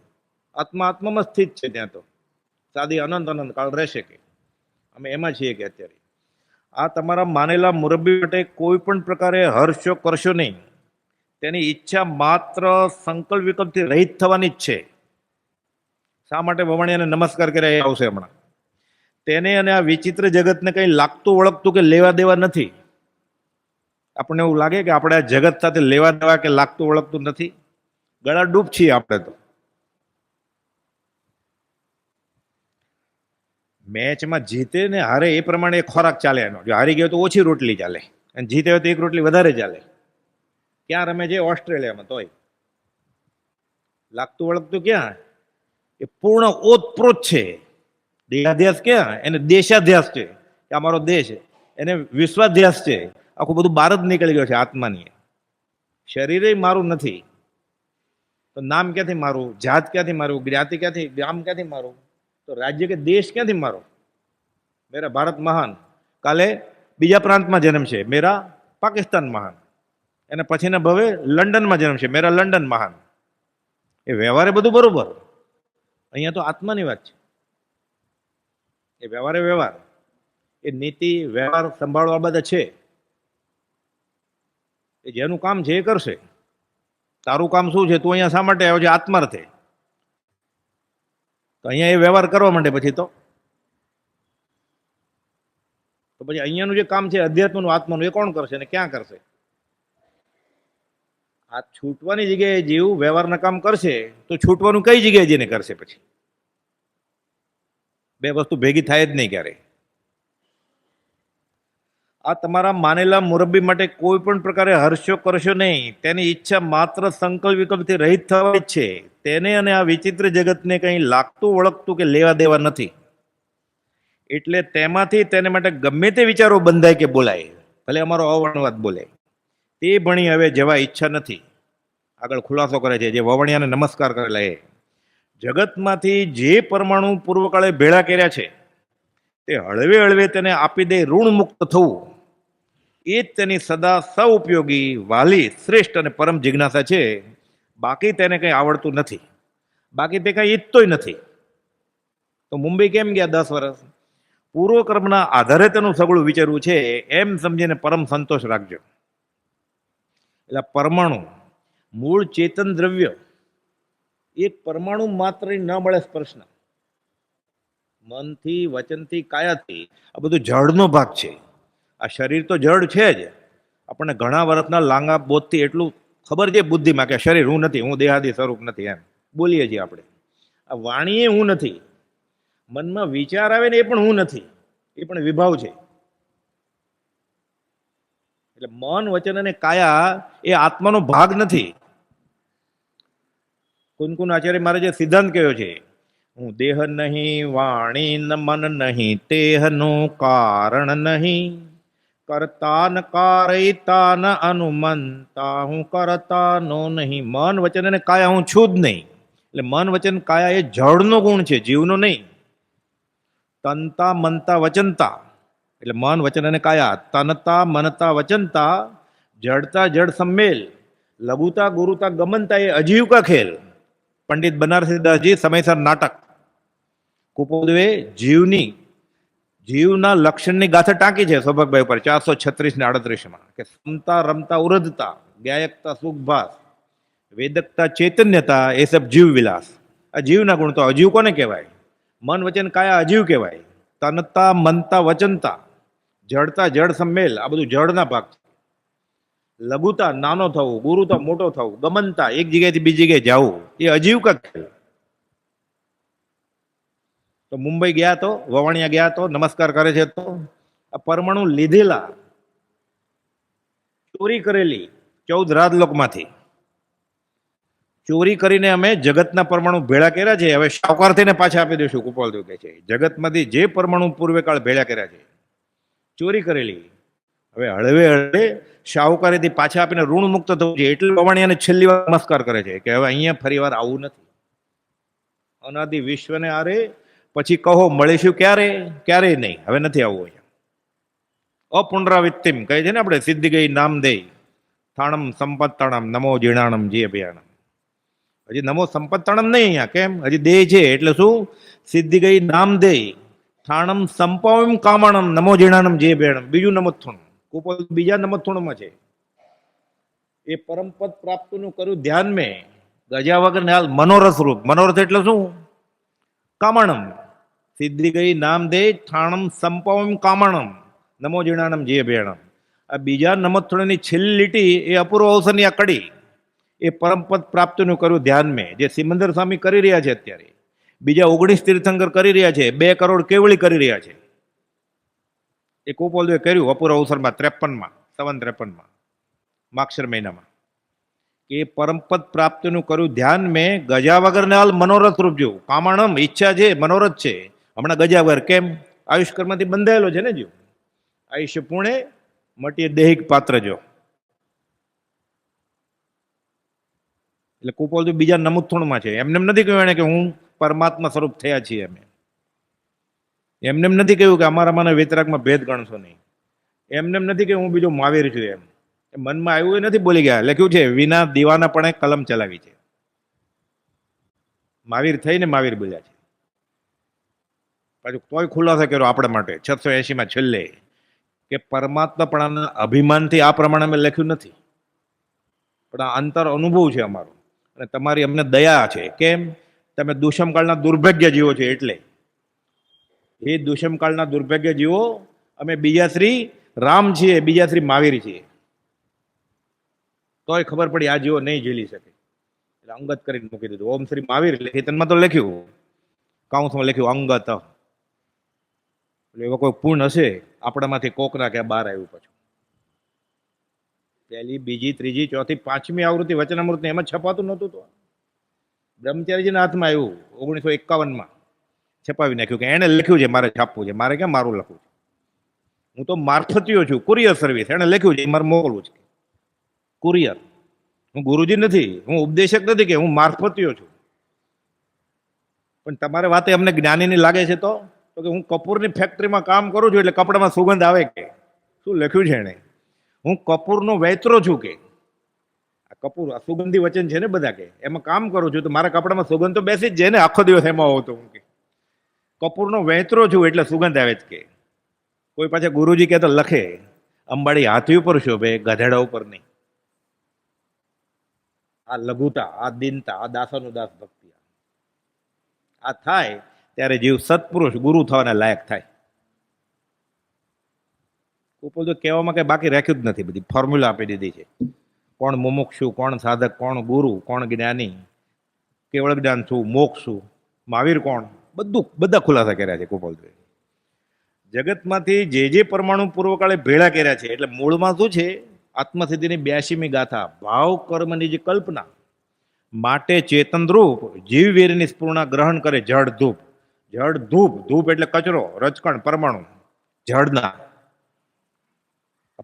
આત્મામાં સ્થિત છે ત્યાં. તો સાદી અનંત અનંત કાળ રહેશે કે અમે એમાં છીએ કે અત્યારે આ તમારા માનેલા મુરબ્બી માટે કોઈ પણ પ્રકારે હર્ષો કરશો નહીં. તેની ઈચ્છા માત્ર સંકલ્પ વિકલ્પથી રહિત થવાની જ છે. શા માટે વવાણિયાને નમસ્કાર કર્યા એ આવશે હમણાં. તેને અને આ વિચિત્ર જગતને કંઈ લાગતું ઓળખતું કે લેવા દેવા નથી. આપણને એવું લાગે કે આપણે આ જગત સાથે લેવા દેવા કે લાગતું ઓળખતું નથી. ગળા ડૂબ છીએ આપણે તો. મેચમાં જીતે ને હારે એ પ્રમાણે ખોરાક ચાલે એનો. જો હારી ગયો તો ઓછી રોટલી ચાલે અને જીતે હોય તો એક રોટલી વધારે ચાલે. ક્યાં રમે છે? ઓસ્ટ્રેલિયામાં. તોય લાગતું ઓળખતું ક્યાં? એ પૂર્ણ ઓતપ્રોત છે. દેહાધ્યાસ ક્યાં? એને દેશાધ્યાસ છે કે અમારો દેશ. એને વિશ્વાધ્યાસ છે. આખું બધું બહાર જ નીકળી ગયો છે આત્માની. શરીરે મારું નથી તો નામ ક્યાંથી મારું? જાત ક્યાંથી મારું? જ્ઞાતિ ક્યાંથી? ગામ ક્યાંથી મારું? તો રાજ્ય કે દેશ ક્યાંથી મારો? મેરા ભારત મહાન. કાલે બીજા પ્રાંતમાં જન્મ છે, મેરા પાકિસ્તાન મહાન. અને પછીના ભવે લંડનમાં જન્મ છે, મેરા લંડન મહાન. એ વ્યવહારે બધું બરોબર. અહીંયા તો આત્માની વાત છે. એ વ્યવહારે વ્યવહાર, એ નીતિ વ્યવહાર સંભાળવા બધા છે. એ જેનું કામ છે એ કરશે. તારું કામ શું છે? તું અહીંયા શા માટે આવ્યો છે? આત્માર્થે. તો અહીંયા એ વ્યવહાર કરવા માંડે પછી તો પછી અહીંયાનું જે કામ છે અધ્યાત્મનું આત્માનું એ કોણ કરશે ને ક્યાં કરશે? આ છૂટવાની જગ્યાએ જીવ વ્યવહારના કામ કરશે તો છૂટવાનું કઈ જગ્યાએ જઈને કરશે? પછી બે વસ્તુ ભેગી થાય જ નહીં ક્યારે. આ તમારા માનેલા મુરબ્બી માટે કોઈ પણ પ્રકારે હર્ષો કરશો નહીં. તેની ઈચ્છા માત્ર સંકલ્પ વિકલ્પથી રહિત થવાની જ છે. તેને અને આ વિચિત્ર જગતને કંઈ લાગતું ઓળખતું કે લેવા દેવા નથી. એટલે તેમાંથી તેને માટે ગમે તે વિચારો બંધાય કે બોલાય, ભલે અમારો અવર્ણવાદ બોલે, તે ભણી હવે જવા ઈચ્છા નથી. આગળ ખુલાસો કરે છે જે વવણિયાને નમસ્કાર કરેલા એ જગતમાંથી જે પરમાણુ પૂર્વકાળે ભેળા કર્યા છે તે હળવે હળવે તેને આપી દે ઋણ મુક્ત થવું. એ જ તેની સદા સૌપયોગી, વાલી, શ્રેષ્ઠ અને પરમ જિજ્ઞાસા છે. બાકી તેને કંઈ આવડતું નથી. બાકી તે કંઈ ઈચ્છતોય નથી. તો મુંબઈ કેમ ગયા 10 વર્ષ? પૂર્વકર્મના આધારે તેનું સગળું વિચારવું છે એમ સમજીને પરમ સંતોષ રાખજો. એટલે પરમાણુ મૂળ ચેતન દ્રવ્ય, એક પરમાણુ માત્ર ન મળે સ્પર્શના. મનથી, વચનથી, કાયાથી આ બધું જળનો ભાગ છે. આ શરીર તો જળ છે જ. આપણને ઘણા વર્ષના લાંગા બોધથી એટલું ખબર છે બુદ્ધિમાં કે શરીર હું નથી, હું દેહાદી સ્વરૂપ નથી, એમ બોલીએ છીએ આપણે. આ વાણીએ હું નથી, મનમાં વિચાર આવે ને એ પણ હું નથી, એ પણ વિભાવ છે. એટલે મન, વચન અને કાયા એ આત્માનો ભાગ નથી. કુનકુન આચાર્ય મારે જે સિદ્ધાંત કહ્યો છે, હું દેહ નહીં, વાણી ન મન નહીં, તેહનું કારણ નહીં, કરતા ન કારયતા ન અનુમંતા, હું કરતા નો નહીં. મન, વચન અને કાયા હું છું જ નહીં. એટલે મન, વચન, કાયા એ જળનો ગુણ છે, જીવનો નહીં. તનતા, મનતા, વચનતા એટલે મન, વચન અને કાયા. તનતા, મનતા, વચનતા જડતા જડ સંમેલ, લઘુતા, ગુરુતા, ગમનતા એ અજીવિકા ખેલ. પંડિત બનારસી દાસજી સમયસર નાટક કુપોદવે જીવના લક્ષણની ગાથા ટાંકી છે સૌભાગભાઈ ઉપર 436 ને 38માં કે સમતા, રમતા, ઉરધતા, ગાયકતા, સુખભાસ, વેદકતા, ચૈતન્યતા એ સબ જીવ વિલાસ. આ જીવના ગુણ. તો અજીવ કોને કહેવાય? મન, વચન, કાયા અજીવ કહેવાય. તનતા, મનતા, વચનતા, જડતા, જડ સંમેલ આ બધું જળના ભાગ છે. લઘુતા નાનો થવું, ગુરુતા મોટો થવું, ગમનતા એક જગ્યાએથી બીજી જગ્યાએ જવું એ અજીવિકા ખેલ. તો મુંબઈ ગયા તો, વવાણિયા ગયા તો નમસ્કાર કરે છે તો આ પરમાણુ લીધેલા, ચોરી કરેલી 14 રાજલોકમાંથી ચોરી કરીને અમે જગતના પરમાણુ ભેળા કર્યા છે. હવે શાહુકાર થઈને પાછા આપી દઈશું. કુપાલદેવ કહે છે જગતમાંથી જે પરમાણુ પૂર્વે કાળ ભેળા કર્યા છે, ચોરી કરેલી, હવે હળવે હળવે શાહુકારીથી પાછા આપીને ઋણ મુક્ત થવું છે. એટલે વવાણિયાને છેલ્લી વાર નમસ્કાર કરે છે કે હવે અહીંયા ફરી વાર આવું નથી. અનાદિ વિશ્વને આરે પછી કહો મળીશું ક્યારે? ક્યારેય નહીં. હવે નથી આવવું અહીંયા. અપુનરાવૃત્તિમ કહે છે ને આપણે, સિદ્ધિ ગઈ નામ દે થાણમ સંપત્તાણમ નમો જીણાણમ જી અભિયાણમ. હજી નમો સંપત્તણમ નહીં અહીંયા. કેમ? હજી દેહ છે એટલે શું? સિદ્ધિ ગઈ નામ દેહ થાણમ સંપવમ કામણમ નમો જીણાનમ જે બેણમ. બીજું નમોથુણ કુપોલ બીજા નમોથુણમાં છે. એ પરમપદ પ્રાપ્તનું કર્યું ધ્યાન મેં ગજા વગર ને હાલ મનોરથ રૂપ. મનોરથ એટલે શું? કામણમ. સિદ્ધિ ગઈ નામ દે ઠાણમ સંપવમ કામણમ નમો જીણાનમ જે ભેણમ. આ બીજા નમોથુણની છેલ્લી લીટી એ અપૂર્વ અવસરની આ કડી એ પરમપદ પ્રાપ્તિનું કર્યું ધ્યાન મેં, જે સિમંદર સ્વામી કરી રહ્યા છે અત્યારે. બીજા 19 તીર્થંકર કરી રહ્યા છે. 2 કરોડ કેવળી કરી રહ્યા છે. એ કુપોલદેવે કર્યું અપૂર્વ અવસરમાં 53માં 53 માક્ષર મહિનામાં. કે પરમપદ પ્રાપ્તિનું કર્યું ધ્યાન મેં ગજા વગર ને હાલ મનોરથ રૂપ જેવું. કામણમ ઈચ્છા છે, મનોરથ છે. હમણાં ગજા વગર. કેમ? આયુષ્કર્મથી બંધાયેલો છે ને જો. આયુષ્ય પુણે મટીએ દૈહિક પાત્ર જો. એટલે કુપોલદેવ બીજા નમુથુણમાં છે. એમને નથી કહ્યું એને કે હું પરમાત્મા સ્વરૂપ થયા છીએ અમે. એમને નથી કહ્યું કે અમારા મને વેતરાગમાં ભેદ ગણશો નહીં. એમને નથી કહ્યું હું બીજો મહાવીર છું એમ. મનમાં આવ્યું એ નથી બોલી ગયા. લખ્યું છે વિના દીવાનાપણે કલમ ચલાવી છે. મહાવીર થઈને મહાવીર બોલ્યા છે. પાછું તોય ખુલાસો કર્યો આપણા માટે 680માં છેલ્લે કે પરમાત્માપણાના અભિમાનથી આ પ્રમાણે અમે લખ્યું નથી, પણ આ અંતર અનુભવ છે અમારો. અને તમારી અમને દયા છે. કેમ? તમે દુષ્મકાળના દુર્ભાગ્ય જીવો છો એટલે. એ દુષ્મકાળના દુર્ભાગ્ય જીવો. અમે બીજા શ્રી રામ છીએ, બીજા શ્રી મહાવીર છીએ. તોય ખબર પડી આ જીવો નહીં ઝીલી શકે એટલે અંગત કરીને મૂકી દીધું. ઓમ શ્રી મહાવીર હેતનમાં તો લખ્યું, કાઉન્સમાં લખ્યું અંગત. એટલે એવો કોઈ પૂર્ણ હશે આપણામાંથી કોકના કે બહાર આવ્યું. પાછું પહેલી, બીજી, ત્રીજી, ચોથી, 5મી આવૃત્તિ વચનામૃત એમાં છપાતું નહોતું. તો બ્રહ્મચારીજીના હાથમાં આવ્યું 1951માં છપાવી નાખ્યું કે એને લખ્યું છે મારે છાપવું છે. મારે ક્યાં મારું લખવું છે? હું તો મારફતીયો છું, કુરિયર સર્વિસ. એને લખ્યું છે મારે મોકલવું છે. કુરિયર. હું ગુરુજી નથી, હું ઉપદેશક નથી, કે હું મારફતીયો છું. પણ તમારે વાતે અમને જ્ઞાનીની લાગે છે તો કે હું કપૂરની ફેક્ટરીમાં કામ કરું છું એટલે કપડામાં સુગંધ આવે કે શું લખ્યું છે એને? હું કપૂરનો વેચરો છું કે આ કપૂર આ સુગંધી વચન છે ને બધા કે એમાં કામ કરું છું તો મારા કપડામાં સુગંધ તો બેસી જ જાય ને. આખો દિવસ એમાં હોતો હું કે કપૂરનો વેચરો છું એટલે સુગંધ આવે જ કે. કોઈ પાછા ગુરુજી કે તો લખે અંબાડી હાથી ઉપર શોભે ગધેડા ઉપર નહીં. આ લઘુતા, આ દીનતા, આ દાસાનું દાસ ભક્તિ આ થાય ત્યારે જીવ સત્પુરુષ ગુરુ થવાના લાયક થાય. કુપોલ તો કહેવામાં કઈ બાકી રાખ્યું જ નથી. બધી ફોર્મ્યુલા આપી દીધી છે. કોણ મુમુક્ષુ, કોણ સાધક, કોણ ગુરુ, કોણ જ્ઞાની, કેવળ જ્ઞાન શું, મોક્ષ શું, મહાવીર કોણ, બધા ખુલાસા કર્યા છે કુપોલદેવે. જગતમાંથી જે પરમાણુ પૂર્વકાળે ભેળા કર્યા છે. એટલે મૂળમાં શું છે? આત્મસિદ્ધિની 82મી ગાથા. ભાવ કર્મની જે કલ્પના માટે ચેતન રૂપ જીવવીરની સ્ફૂર્ણા ગ્રહણ કરે જળ ધૂપ. જળ ધૂપ, ધૂપ એટલે કચરો, રજકણ, પરમાણુ જળના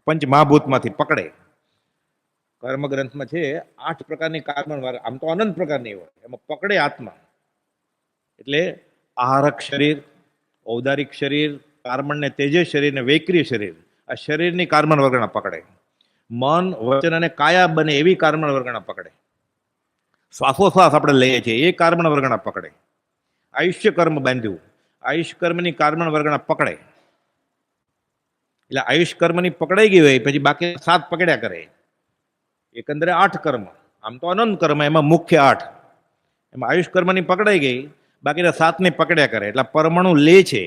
5 મહાભૂતમાંથી પકડે. કર્મગ્રંથમાં છે 8 પ્રકારની કાર્બન વાર, આમ તો અનંત પ્રકારની હોય. એમાં પકડે આત્મા એટલે આહારક શરીર, ઔદારિક શરીર, કાર્બન ને તેજસ શરીર ને વૈક્રિય શરીર. આ શરીરની કાર્બન વર્ગણા પકડે. મન, વચન અને કાયા બને એવી કાર્બન વર્ગણા પકડે. શ્વાસોશ્વાસ આપણે લઈએ છીએ એ કાર્બન વર્ગણા પકડે. આયુષ્ય કર્મ બાંધ્યું, આયુષ્ય કર્મની કાર્બન વર્ગણા પકડે. એટલે આયુષ્ય કર્મની પકડાઈ ગઈ હોય પછી બાકી 7 પકડ્યા કરે. એકંદરે 8 કર્મ. આમ તો અનંત કર્મ, એમાં મુખ્ય 8. એમાં આયુષ્ય કર્મની પકડાઈ ગઈ, બાકીના 7ને પકડ્યા કરે. એટલે પરમાણુ લે છે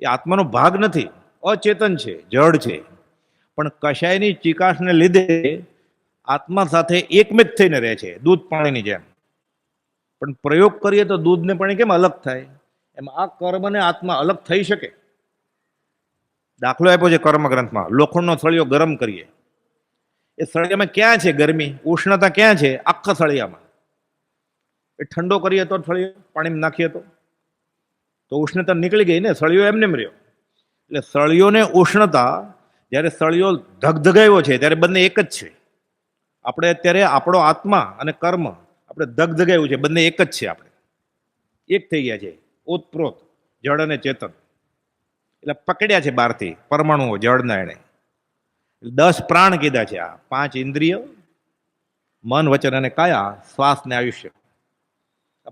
એ આત્માનો ભાગ નથી, અચેતન છે, જડ છે. પણ કશાયની ચિકાસને લીધે આત્મા સાથે એકમેક થઈને રહે છે, દૂધ પાણીની જેમ. પણ પ્રયોગ કરીએ તો દૂધ ને પાણી કેમ અલગ થાય? એમ આ કર્મને આત્મા અલગ થઈ શકે. દાખલો આપ્યો છે કર્મ ગ્રંથમાં. લોખંડનો સળિયો ગરમ કરીએ, એ સળિયામાં ક્યાં છે ગરમી, ઉષ્ણતા ક્યાં છે? આખા સળિયામાં. એ ઠંડો કરીએ તો સળિયો પાણીમાં નાખીએ તો ઉષ્ણતા નીકળી ગઈ ને, સળિયો એમને રહ્યો. એટલે સળિયોને ઉષ્ણતા, જ્યારે સળિયો ધગધગાવ્યો છે ત્યારે બંને એક જ છે. આપણે અત્યારે આપણો આત્મા અને કર્મ આપણે ધગધગાવ્યું છે, બંને એક જ છે. આપણે એક થઈ ગયા છે, ઓતપ્રોત, જળ અને ચેતન. એટલે પકડ્યા છે બહારથી પરમાણુઓ જળના. એને 10 પ્રાણ કીધા છે. આ 5 ઇન્દ્રિય, મન, વચન અને કાયા, શ્વાસ ને આયુષ્ય.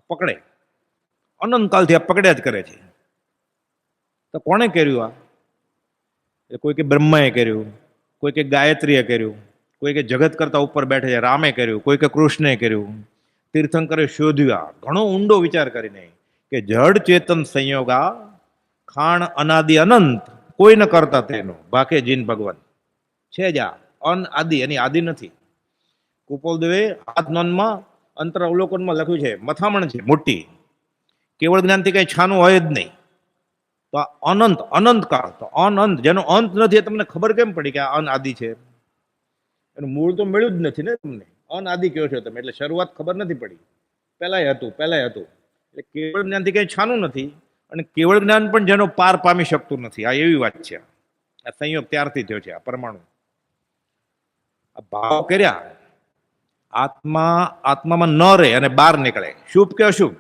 પકડે, અનંતકાલથી આ પકડ્યા જ કરે છે. તો કોણે કર્યું આ? એ કોઈ કે બ્રહ્માએ કર્યું, કોઈ કે ગાયત્રીએ કર્યું, કોઈ કે જગત કરતા ઉપર બેઠે છે રામે કર્યું, કોઈ કે કૃષ્ણે કર્યું, તીર્થંકરે શોધ્યું. આ ઘણો ઊંડો વિચાર કરીને કે જડ ચેતન સંયોગા ખાણ અનાદિ અનંત કોઈ ન કરતા તેનો બાકે જીન ભગવાન છે જ આ અનઆદિ, એની આદિ નથી. કુપોલદેવે હાથ નોંધમાં અંતર અવલોકનમાં લખ્યું છે, મથામણ છે મોટી, કેવળ જ્ઞાનથી કઈ છાનું હોય જ નહીં. તો આ અનંત અનંત કાળ, તો અનંત જેનો અંત નથી એ તમને ખબર કેમ પડી કે આ અનઆદિ છે? એનું મૂળ તો મળ્યું જ નથી ને તમને. અનઆદિ કયો છો તમે, એટલે શરૂઆત ખબર નથી પડી. પહેલાય હતું. એટલે કેવળ જ્ઞાનથી કઈ છાનું નથી, અને કેવળ જ્ઞાન પણ જેનો પાર પામી શકતું નથી. આ એવી વાત છે. આ સંયોગ ત્યારથી થયો છે. આ પરમાણુ આ ભાવ કર્યા, આત્મામાં ન રહે અને બહાર નીકળે. શુભ કે અશુભ?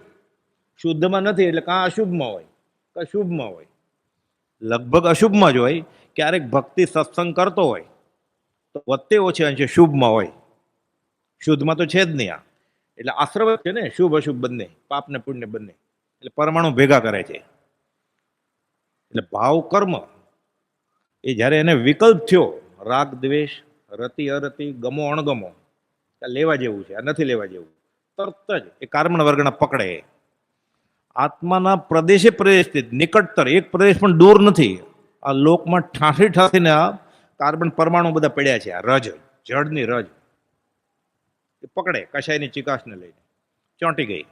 શુદ્ધમાં નથી એટલે કાં અશુભમાં હોય કાં શુભમાં હોય. લગભગ અશુભમાં જ હોય. ક્યારેક ભક્તિ સત્સંગ કરતો હોય તો વત્તે ઓછે અંશે શુભમાં હોય, શુદ્ધમાં તો છે જ નહીં. આ એટલે આશ્રવ છે ને, શુભ અશુભ બંને, પાપ ને પુણ્ય બંને. એટલે પરમાણુ ભેગા કરે છે. એટલે ભાવ કર્મ એ જ્યારે એને વિકલ્પ થયો, રાગ દ્વેષ, રતિ અરતિ, ગમો અણગમો, લેવા જેવું છે આ નથી લેવા જેવું, તરત જ એ કાર્બન વર્ગના પકડે. આત્માના પ્રદેશે પ્રદેશથી નિકટતર એક પ્રદેશ પણ દૂર નથી. આ લોકમાં ઠાંસીને આ કાર્બન પરમાણુ બધા પડ્યા છે. આ રજ, જળની રજ એ પકડે કશાયની ચિકાસને લઈને ચોંટી ગઈ.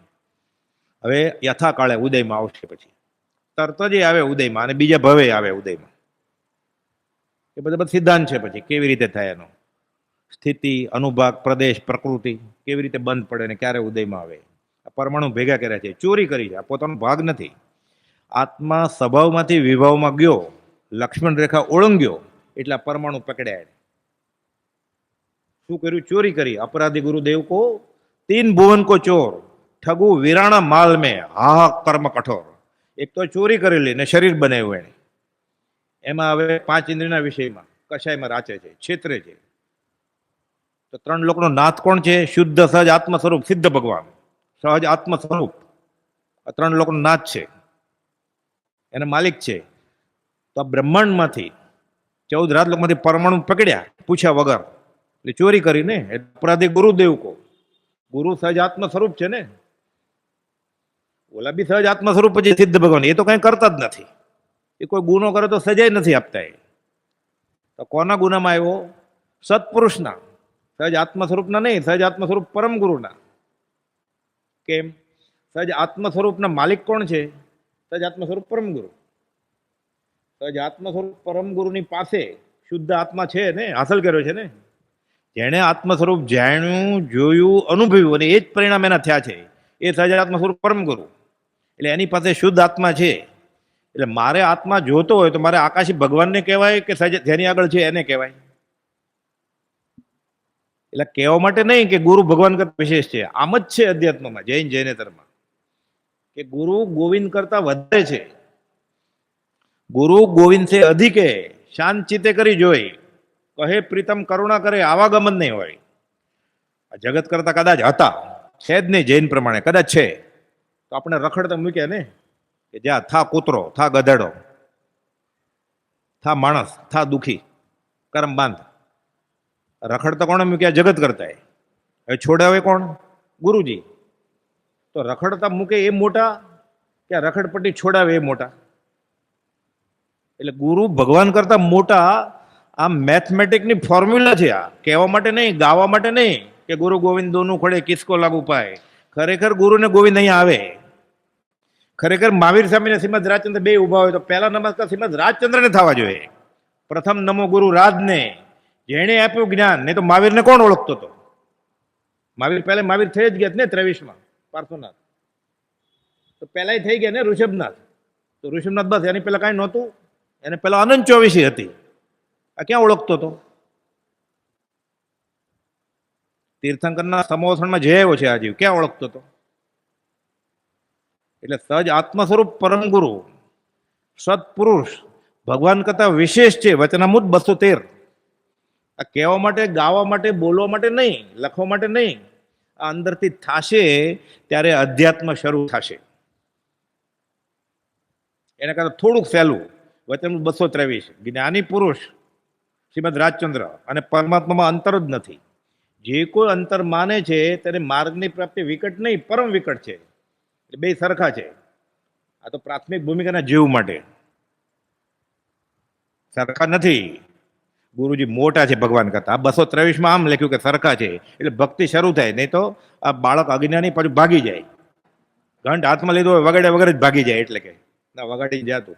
હવે યથાકાળે ઉદયમાં આવશે, પછી તરત જ આવે ઉદયમાં, અને બીજા ભવે આવે ઉદયમાં. એ બધા સિદ્ધાંત છે. પછી કેવી રીતે થાય એનો સ્થિતિ, અનુભાગ, પ્રદેશ, પ્રકૃતિ કેવી રીતે બંધ પડે ને ક્યારે ઉદયમાં આવે. આ પરમાણુ ભેગા કર્યા છે, ચોરી કરી છે. આ પોતાનો ભાગ નથી. આત્મા સ્વભાવમાંથી વિભાવમાં ગયો, લક્ષ્મણ રેખા ઓળંગ્યો, એટલે આ પરમાણુ પકડ્યા. શું કર્યું? ચોરી કરી. અપરાધી ગુરુદેવ કો 3 ભુવન કો ચોર, ઠગુ વિરાણા માલ મેં હા કર્મ કઠોર. એક તો ચોરી કરેલી ને શરીર બનાવ્યું એને. એમાં હવે 5 ઇન્દ્રિયના વિષયમાં કશાયમાં રાચે છે, છેતરે છે. તો 3 લોકનો નાથ કોણ છે? શુદ્ધ સહજ આત્મ સ્વરૂપ સિદ્ધ ભગવાન, સહજ આત્મ સ્વરૂપ. આ 3 લોકનો નાથ છે, એને માલિક છે. તો આ બ્રહ્માંડમાંથી 14 રાજલોકમાંથી પરમાણુ પકડ્યા પૂછ્યા વગર, એટલે ચોરી કરીને. અપરાધી ગુરુદેવ કો, ગુરુ સહજ આત્મ સ્વરૂપ છે ને, ઓલા બી સહજ આત્મ સ્વરૂપ પછી સિદ્ધ ભગવાન. એ તો કઈ કરતા જ નથી. એ કોઈ ગુનો કરે તો સજાય નથી આપતા. એ તો કોના ગુનામાં આવ્યો? સત્પુરુષના, સહજ આત્મ સ્વરૂપના નહીં, સહજ આત્મ સ્વરૂપ પરમ ગુરુના. કેમ? સહજ આત્મ સ્વરૂપના માલિક કોણ છે? સહજ આત્મ સ્વરૂપ પરમ ગુરુ. સહજ આત્મ સ્વરૂપ પરમ ગુરુની પાસે શુદ્ધ આત્મા છે ને, હાંસલ કર્યો છે ને. જેણે આત્મ સ્વરૂપ જાણ્યું, જોયું, અનુભવ્યું અને એ જ પરિણામ એના થયા છે, એ સહજ આત્મ સ્વરૂપ પરમ ગુરુ. એટલે એની પાસે શુદ્ધ આત્મા છે. એટલે મારે આત્મા જોતો હોય તો મારે આકાશી ભગવાનને કહેવાય કે સહજ જેની આગળ છે એને કહેવાય? એટલે કહેવા માટે નહીં કે ગુરુ ભગવાન કરતા વિશેષ છે. આમ જ છે અધ્યાત્મમાં, જૈન જૈનેતરમાં, કે ગુરુ ગોવિંદ કરતા વધારે છે. ગુરુ ગોવિંદ છે અધિકે, શાંત ચિત્તે કરી જોઈ, કહે પ્રીતમ કરુણા કરે, આવાગમન નહીં હોય. આ જગત કરતા કદાચ હતા, છે જ નહીં જૈન પ્રમાણે, કદાચ છે તો આપણે રખડતા મૂક્યા ને, કે જ્યાં થા કૂતરો, થા ગધેડો, થા માણસ, થા દુખી, કરમ બાંધ. રખડતા કોણે મૂક્યા? જગત કરતા. હવે છોડાવે કોણ? ગુરુજી. તો રખડતા મૂકે એ મોટા કે રખડપટ્ટી છોડાવે એ મોટા? એટલે ગુરુ ભગવાન કરતા મોટા. આ મેથમેટિકની ફોર્મ્યુલા છે. આ કહેવા માટે નહીં, ગાવા માટે નહીં કે ગુરુ ગોવિંદ દોનું ખોડે કિસકો લાગુ પાય. ખરેખર ગુરુ ને ગોવિંદ અહીંયા આવે. ખરેખર મહાવીર સ્વામી ને શ્રીમદ રાજચંદ્ર બે ઉભા હોય તો પહેલા નમસ્કાર શ્રીમદ રાજચંદ્રને થવા જોઈએ. પ્રથમ નમો ગુરુ રાજને, જેણે આપ્યું જ્ઞાન. નહીં તો મહાવીરને કોણ ઓળખતો હતો? મહાવીર પહેલા મહાવીર થઈ જ ગયા ને 23માં પાર્શ્વનાથ. તો પહેલા થઈ ગયા ને ઋષભનાથ. તો ઋષભનાથ બસ, એની પહેલા કાંઈ નહોતું. એને પહેલા અનંત 24 હતી. આ ક્યાં ઓળખતો હતો? તીર્થંકરના સમોસણમાં જઈ આવ્યો છે આ જીવ, ક્યાં ઓળખતો હતો? એટલે સહજ આત્મ સ્વરૂપ પરમ ગુરુ, સત્પુરુષ, ભગવાન કરતા વિશેષ છે. વચનામૃત 213. આ કહેવા માટે, ગાવા માટે, બોલવા માટે નહીં, લખવા માટે નહીં. આ અંદરથી થશે ત્યારે અધ્યાત્મ શરૂ થશે. એના કરતાં થોડુંક સહેલું વચન 223 જ્ઞાની પુરુષ શ્રીમદ રાજચંદ્ર અને પરમાત્મામાં અંતર જ નથી. જે કોઈ અંતર માને છે તેને માર્ગની પ્રાપ્તિ વિકટ નહીં પરમ વિકટ છે. એટલે બે સરખા છે. આ તો પ્રાથમિક ભૂમિકાના જીવ માટે સરખા નથી. ગુરુજી મોટા છે ભગવાન કરતા. આ 223 આમ લખ્યું કે સરખા છે એટલે ભક્તિ શરૂ થાય, નહીં તો આ બાળક અજ્ઞાની પાછું ભાગી જાય. ઘંટ હાથમાં લીધો હોય વગાડ્યા વગર જ ભાગી જાય. એટલે કે ના વગાડી જાતું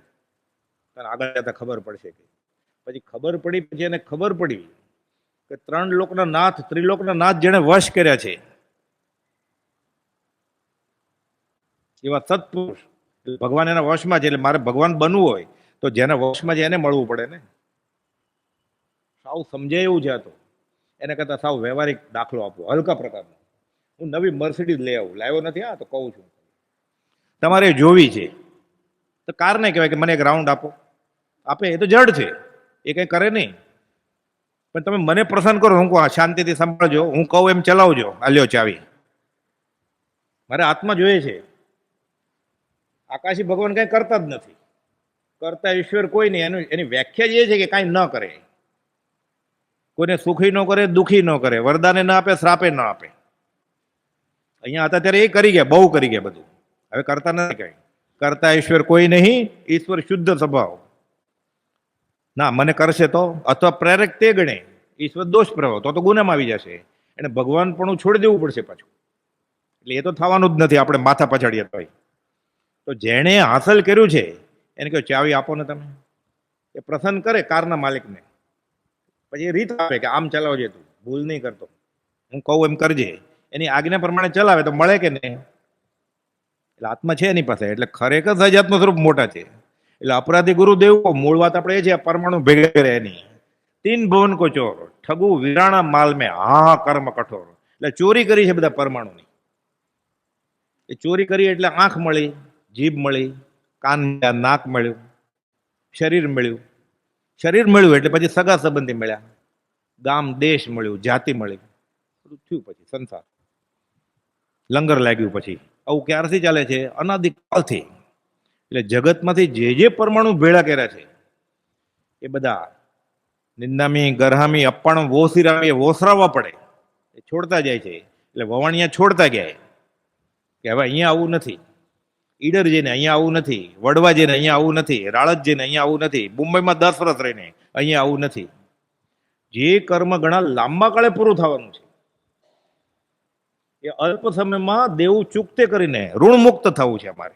તને આગળ જતા ખબર પડશે. કે પછી ખબર પડી, પછી એને ખબર પડી કે 3 લોકના નાથ ત્રિલોકના નાથ જેને વશ કર્યા છે એવા સત્પુરુષ ભગવાન એના વશમાં છે. એટલે મારે ભગવાન બનવું હોય તો જેના વશમાં છે એને મળવું પડે ને. સાવ સમજાય એવું છે. આ તો એને કરતા સાવ વ્યવહારિક દાખલો આપો હલકા પ્રકારનો. હું નવી મર્સિડીઝ લઈ આવું, લાવ્યો નથી. આ તો કહું છું તમારે જોવી છે તો કાર નહીં કહેવાય કે મને એક રાઉન્ડ આપો. આપે એ તો જડ છે, એ કંઈ કરે નહીં. પણ તમે મને પ્રસન્ન કરો, હું કહું શાંતિથી સંભાળજો, હું કહું એમ ચલાવજો, આ લ્યો ચાવી. મારે આત્મા જોઈએ છે. આકાશી ભગવાન કંઈ કરતા જ નથી. કરતા ઈશ્વર કોઈ નહીં. એની વ્યાખ્યા જ એ છે કે કાંઈ ન કરે. કોઈને સુખી ન કરે, દુઃખી ન કરે, વરદાને ન આપે, શ્રાપે ન આપે. અહીંયા હતા ત્યારે એ કરી ગયા, બહુ કરી ગયા બધું. હવે કરતા નથી કઈ. કરતા ઈશ્વર કોઈ નહીં, ઈશ્વર શુદ્ધ સ્વભાવ. ના મને કરશે તો, અથવા પ્રેરક તે ગણે ઈશ્વર દોષ પ્રભાવ, તો ગુનામાં આવી જશે. એને ભગવાન પણ છોડી દેવું પડશે પાછું. એટલે એ તો થવાનું જ નથી આપણે માથા પછાડીએ તોય. તો જેણે હાંસલ કર્યું છે એને કહ્યું ચાવી આપો ને તમે. એ પ્રસન્ન કરે કારના માલિકને, પછી એ રીત આપે કે આમ ચલાવજે, તું ભૂલ નહીં કરતો, હું કહું એમ કરજે. એની આજ્ઞા પ્રમાણે ચલાવે તો મળે કે નહીં. એટલે આત્મા છે એની પાસે. એટલે ખરેખર સજાતનું સ્વરૂપ મોટા છે. એટલે અપરાધી ગુરુદેવ મૂળ વાત આપણે એ છે પરમાણુ ભેગા કરે એની. 3 ભુવન કો ચોર ઠગુ વિરાણા માલ મેં હા કર્મ કઠોર. એટલે ચોરી કરી છે બધા પરમાણુની. એ ચોરી કરી એટલે આંખ મળી, જીભ મળી, કાન મળ્યા, નાક મળ્યું, શરીર મળ્યું. શરીર મળ્યું એટલે પછી સગા સંબંધી મળ્યા, ગામ દેશ મળ્યું, જાતિ મળી, બધું થયું. પછી સંસાર લંગર લાગ્યું. પછી આવું ક્યારથી ચાલે છે? અનાદિકાળથી. એટલે જગતમાંથી જે પરમાણુ ભેળા કર્યા છે એ બધા નિંદામી, ગરહામી, અપ્પાણું, વોસીરામી એ વોસરાવવા પડે. એ છોડતા જાય છે. એટલે વવાણિયા છોડતા ગયા કે હવે અહીંયા આવું નથી. ઈડર જઈને અહીંયા આવું નથી, વડવા જઈને અહીંયા આવું નથી, રાળજ જઈને અહીંયા આવું નથી, મુંબઈમાં 10 વર્ષ રહીને અહીંયા આવું નથી. જે કર્મ ઘણા લાંબા કાળે પૂરું થવાનું છે એ અલ્પ સમયમાં દેવું ચૂકતે કરીને ઋણ મુક્ત થવું છે અમારે.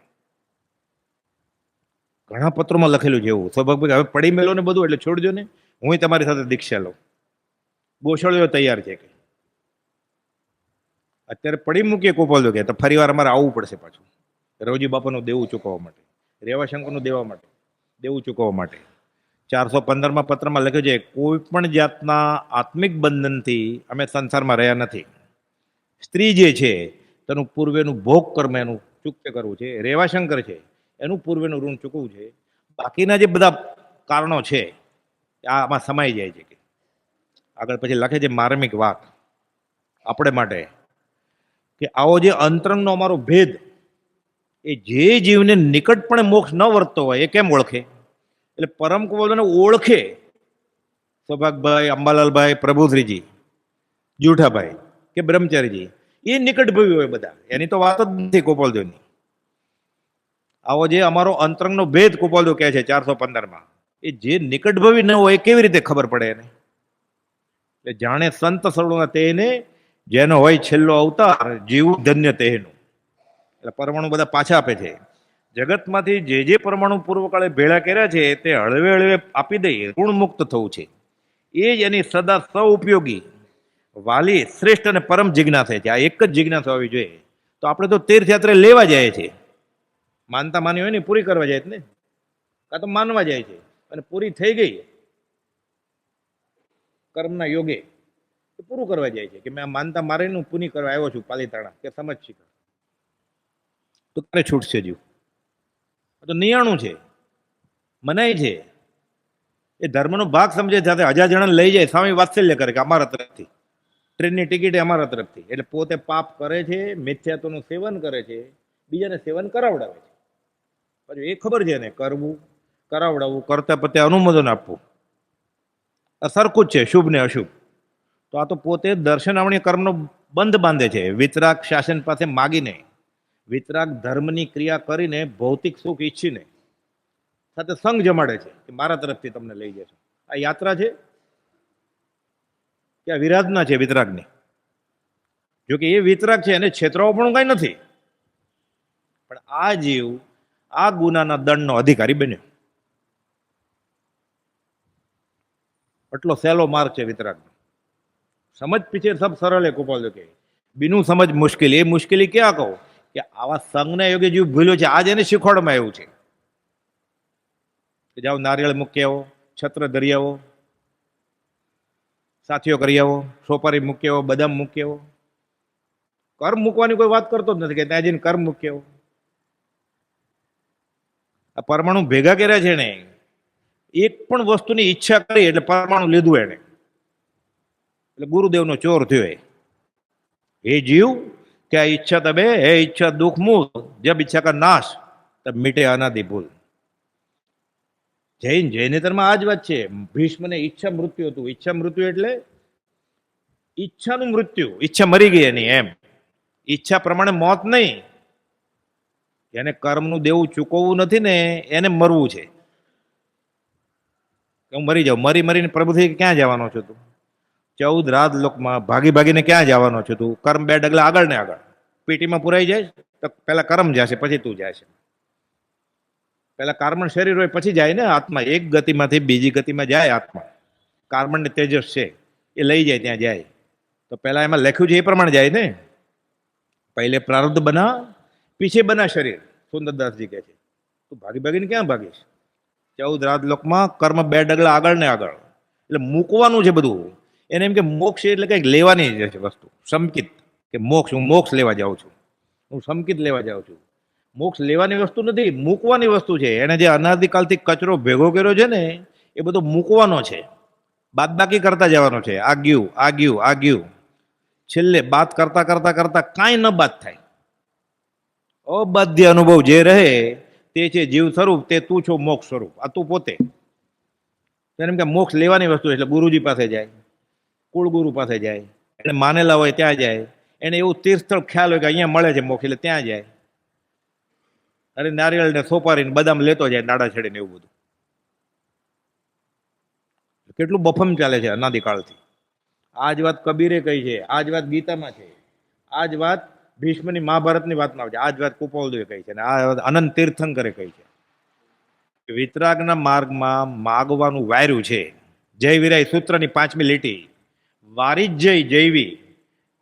ઘણા પત્રોમાં લખેલું છે એવું. સ્વભાવિક હવે પડી મેલો ને બધું, એટલે છોડજો ને, હું તમારી સાથે દીક્ષા લઉં. ગોશાળીઓ તૈયાર છે કે અત્યારે પડી મૂકીએ કોપાલ કે તો ફરી વાર અમારે આવવું પડશે પાછું રવજી બાપાનું દેવું ચૂકવવા માટે, રેવાશંકરનું દેવું ચૂકવવા માટે. 415માં પત્રમાં લખ્યું છે કોઈ પણ જાતના આત્મિક બંધનથી અમે સંસારમાં રહ્યા નથી. સ્ત્રી જે છે તેનું પૂર્વેનું ભોગ કર્મ એનું ચૂકતે કરવું છે. રેવાશંકર છે એનું પૂર્વેનું ઋણ ચૂકવવું છે. બાકીના જે બધા કારણો છે આમાં સમાઈ જાય છે. કે આગળ પછી લખે છે માર્મિક વાત આપણે માટે કે આવો જે અંતરંગનો અમારો ભેદ એ જે જીવને નિકટપણે મોક્ષ ન વર્તતો હોય એ કેમ ઓળખે? એટલે પરમ કુવલને ઓળખે સૌભાગભાઈ, અંબાલાલભાઈ, પ્રભુશ્રીજી, જુઠાભાઈ કે બ્રહ્મચારીજી, એ નિકટભવી હોય બધા. એની તો વાત જ નથી ગોપાલદેવની. આવો જે અમારો અંતરંગનો ભેદ ગોપાલદેવ કહે છે 415માં, એ જે નિકટભવી ન હોય એ કેવી રીતે ખબર પડે એને? એટલે જાણે સંત સર્વના તેને જેનો હોય છેલ્લો અવતાર જીવ ધન્ય તેનું. એટલે પરમાણુ બધા પાછા આપે છે. જગતમાંથી જે પરમાણુ પૂર્વકાળે ભેળા કર્યા છે તે હળવે હળવે આપી દઈ ઋણ મુક્ત થવું છે. એ જ એની સદા સૌઉપયોગી વાલી શ્રેષ્ઠ અને પરમ જિજ્ઞાસા છે. આ એક જ જિજ્ઞાસા હોવી જોઈએ. તો આપણે તો તીર્થયાત્રા લેવા જાય છે. માનતા માની હોય ને પૂરી કરવા જાય ને, કાં તો માનવા જાય છે અને પૂરી થઈ ગઈ કર્મના યોગે તો પૂરું કરવા જાય છે કે મેં આ માનતા મારીને પૂરી કરવા આવ્યો છું પાલીતાણા કે સમજ શીખ તો તારે છૂટશે જીવ. તો નિયાણું છે, મનાય છે. એ ધર્મનો ભાગ સમજે સાથે 1000 જણાને લઈ જાય સ્વામી વાત્સલ્ય કરે કે અમારા તરફથી ટ્રેનની ટિકિટ અમારા તરફથી. એટલે પોતે પાપ કરે છે, મિથ્યાત્વનું સેવન કરે છે, બીજાને સેવન કરાવડાવે છે. પછી એ ખબર છે ને, કરવું, કરાવડાવવું, કરતા પતે અનુમોદન આપવું આ સરખું જ છે, શુભ ને અશુભ. તો આ તો પોતે દર્શનાવણી કર્મનો બંધ બાંધે છે, વિતરાગ શાસન પાસે માગીને, વિતરાગ ધર્મની ક્રિયા કરીને, ભૌતિક સુખ ઈચ્છીને સાથે સંગ જમાડે છે કે મારા તરફથી તમને લઈ જશે. આ યાત્રા છે કે આ વિરાધના છે વિતરાગની? જો કે એ વિતરાગ છે, એને છેતરાવો પણ કઈ નથી, પણ આ જીવ આ ગુનાના દંડનો અધિકારી બન્યો. એટલો સહેલો માર્ગ છે વિતરાગનો. સમજ પીછે સબ સરળ હે ગોપાલ કે બીનું સમજ મુશ્કેલી. એ મુશ્કેલી ક્યાં કહો કે આવા સંઘના યોગ્ય જીવ ભૂલ્યો છે. આજ એને શીખવાડવામાં આવ્યું છે કે જાઓ નારિયેળ મૂકી આવો, છત્ર ધરી આવો, સાથીઓ કરી આવો, સોપારી મૂકી આવો, બદામ મૂકી આવો. કર્મ મૂકવાની કોઈ વાત કરતો જ નથી કે ત્યાં જઈને કર્મ મૂકી આવો. આ પરમાણુ ભેગા કર્યા છે ને, એક પણ વસ્તુની ઈચ્છા કરી એટલે પરમાણુ લીધું એને, એટલે ગુરુદેવનો ચોર થયો. એ જીવ क्या इच्छा तबे है इच्छा दुख मूल जब इच्छा का नाश तब मिटे अनादि भूल. જૈન જૈનેતરમાં આ જ વાત છે. ભીષ્મને ઈચ્છા મૃત્યુ હતું. ઈચ્છા મૃત્યુ એટલે ઈચ્છાનું મૃત્યુ, ઈચ્છા મરી ગઈ એની, એમ. ઈચ્છા પ્રમાણે મોત નહીં. એને કર્મનું દેવું ચૂકવવું નથી ને, એને મરવું છે. હું મરી જાઉં, મરી મરીને પ્રભુથી ક્યાં જવાનો છું તું? 14 રાત લોકમાં ભાગી ભાગીને ક્યાં જવાનો છું તું? કર્મ 2 ડગલા આગળ ને આગળ. પેટીમાં પુરાઈ જાય તો પેલા કર્મ જશે, પછી તું જાય છે. પેલા કાર્બન શરીર હોય પછી જાય ને આત્મા. એક ગતિમાંથી બીજી ગતિમાં જાય આત્મા. કાર્બન ને તેજસ છે એ લઈ જાય, ત્યાં જાય. તો પેલા એમાં લખ્યું છે એ પ્રમાણે જાય ને. પહેલે પ્રારબ્ધ બના, પીછે બના શરીર. સુંદરદાસજી કહે છે તું ભાગી ભાગીને ક્યાં ભાગીશ? 14 રાત લોકમાં કર્મ 2 ડગલા આગળ ને આગળ. એટલે મૂકવાનું છે બધું. એને એમ કે મોક્ષ એટલે કંઈક લેવાની જ છે વસ્તુ. સંકિત કે મોક્ષ, હું મોક્ષ લેવા જાઉં છું, હું સંકિત લેવા જાઉં છું. મોક્ષ લેવાની વસ્તુ નથી, મૂકવાની વસ્તુ છે. એને જે અનાદિકાલથી કચરો ભેગો કર્યો છે ને, એ બધો મૂકવાનો છે. બાદબાકી કરતા જવાનો છે. આ ગયું, આ ગયું, આ ગયું. છેલ્લે બાદ કરતા કરતા કરતા કાંઈ ન બાદ થાય. અબાધ્ય અનુભવ જે રહે તે છે જીવ સ્વરૂપ, તે તું છો મોક્ષ સ્વરૂપ. આ તું પોતે. એમ કે મોક્ષ લેવાની વસ્તુ એટલે ગુરુજી પાસે જાય, કુળગુરુ પાસે જાય, એને માનેલા હોય ત્યાં જાય. એને એવું તીર્થસ્થળ ખ્યાલ હોય કે અહીંયા મળે છે મોક્ષ, એટલે ત્યાં જાય. અરે નારિયેળ ને સોપારી ને બદામ લેતો જાય, નાડા છેડીને એવું બધું. કેટલું બફમ ચાલે છે અનાદિકાળથી. આ જ વાત કબીરે કહી છે, આ જ વાત ગીતામાં છે, આ જ વાત ભીષ્મની મહાભારતની વાતમાં આવે છે, આ જ વાત કુપોલદેવે કહી છે, અને આ વાત અનંત તીર્થંકરે કહી છે. વિતરાગના માર્ગમાં માગવાનું વાયરું છે. જય વિરાય સૂત્રની 5મી લીટી. વારી જય જૈવી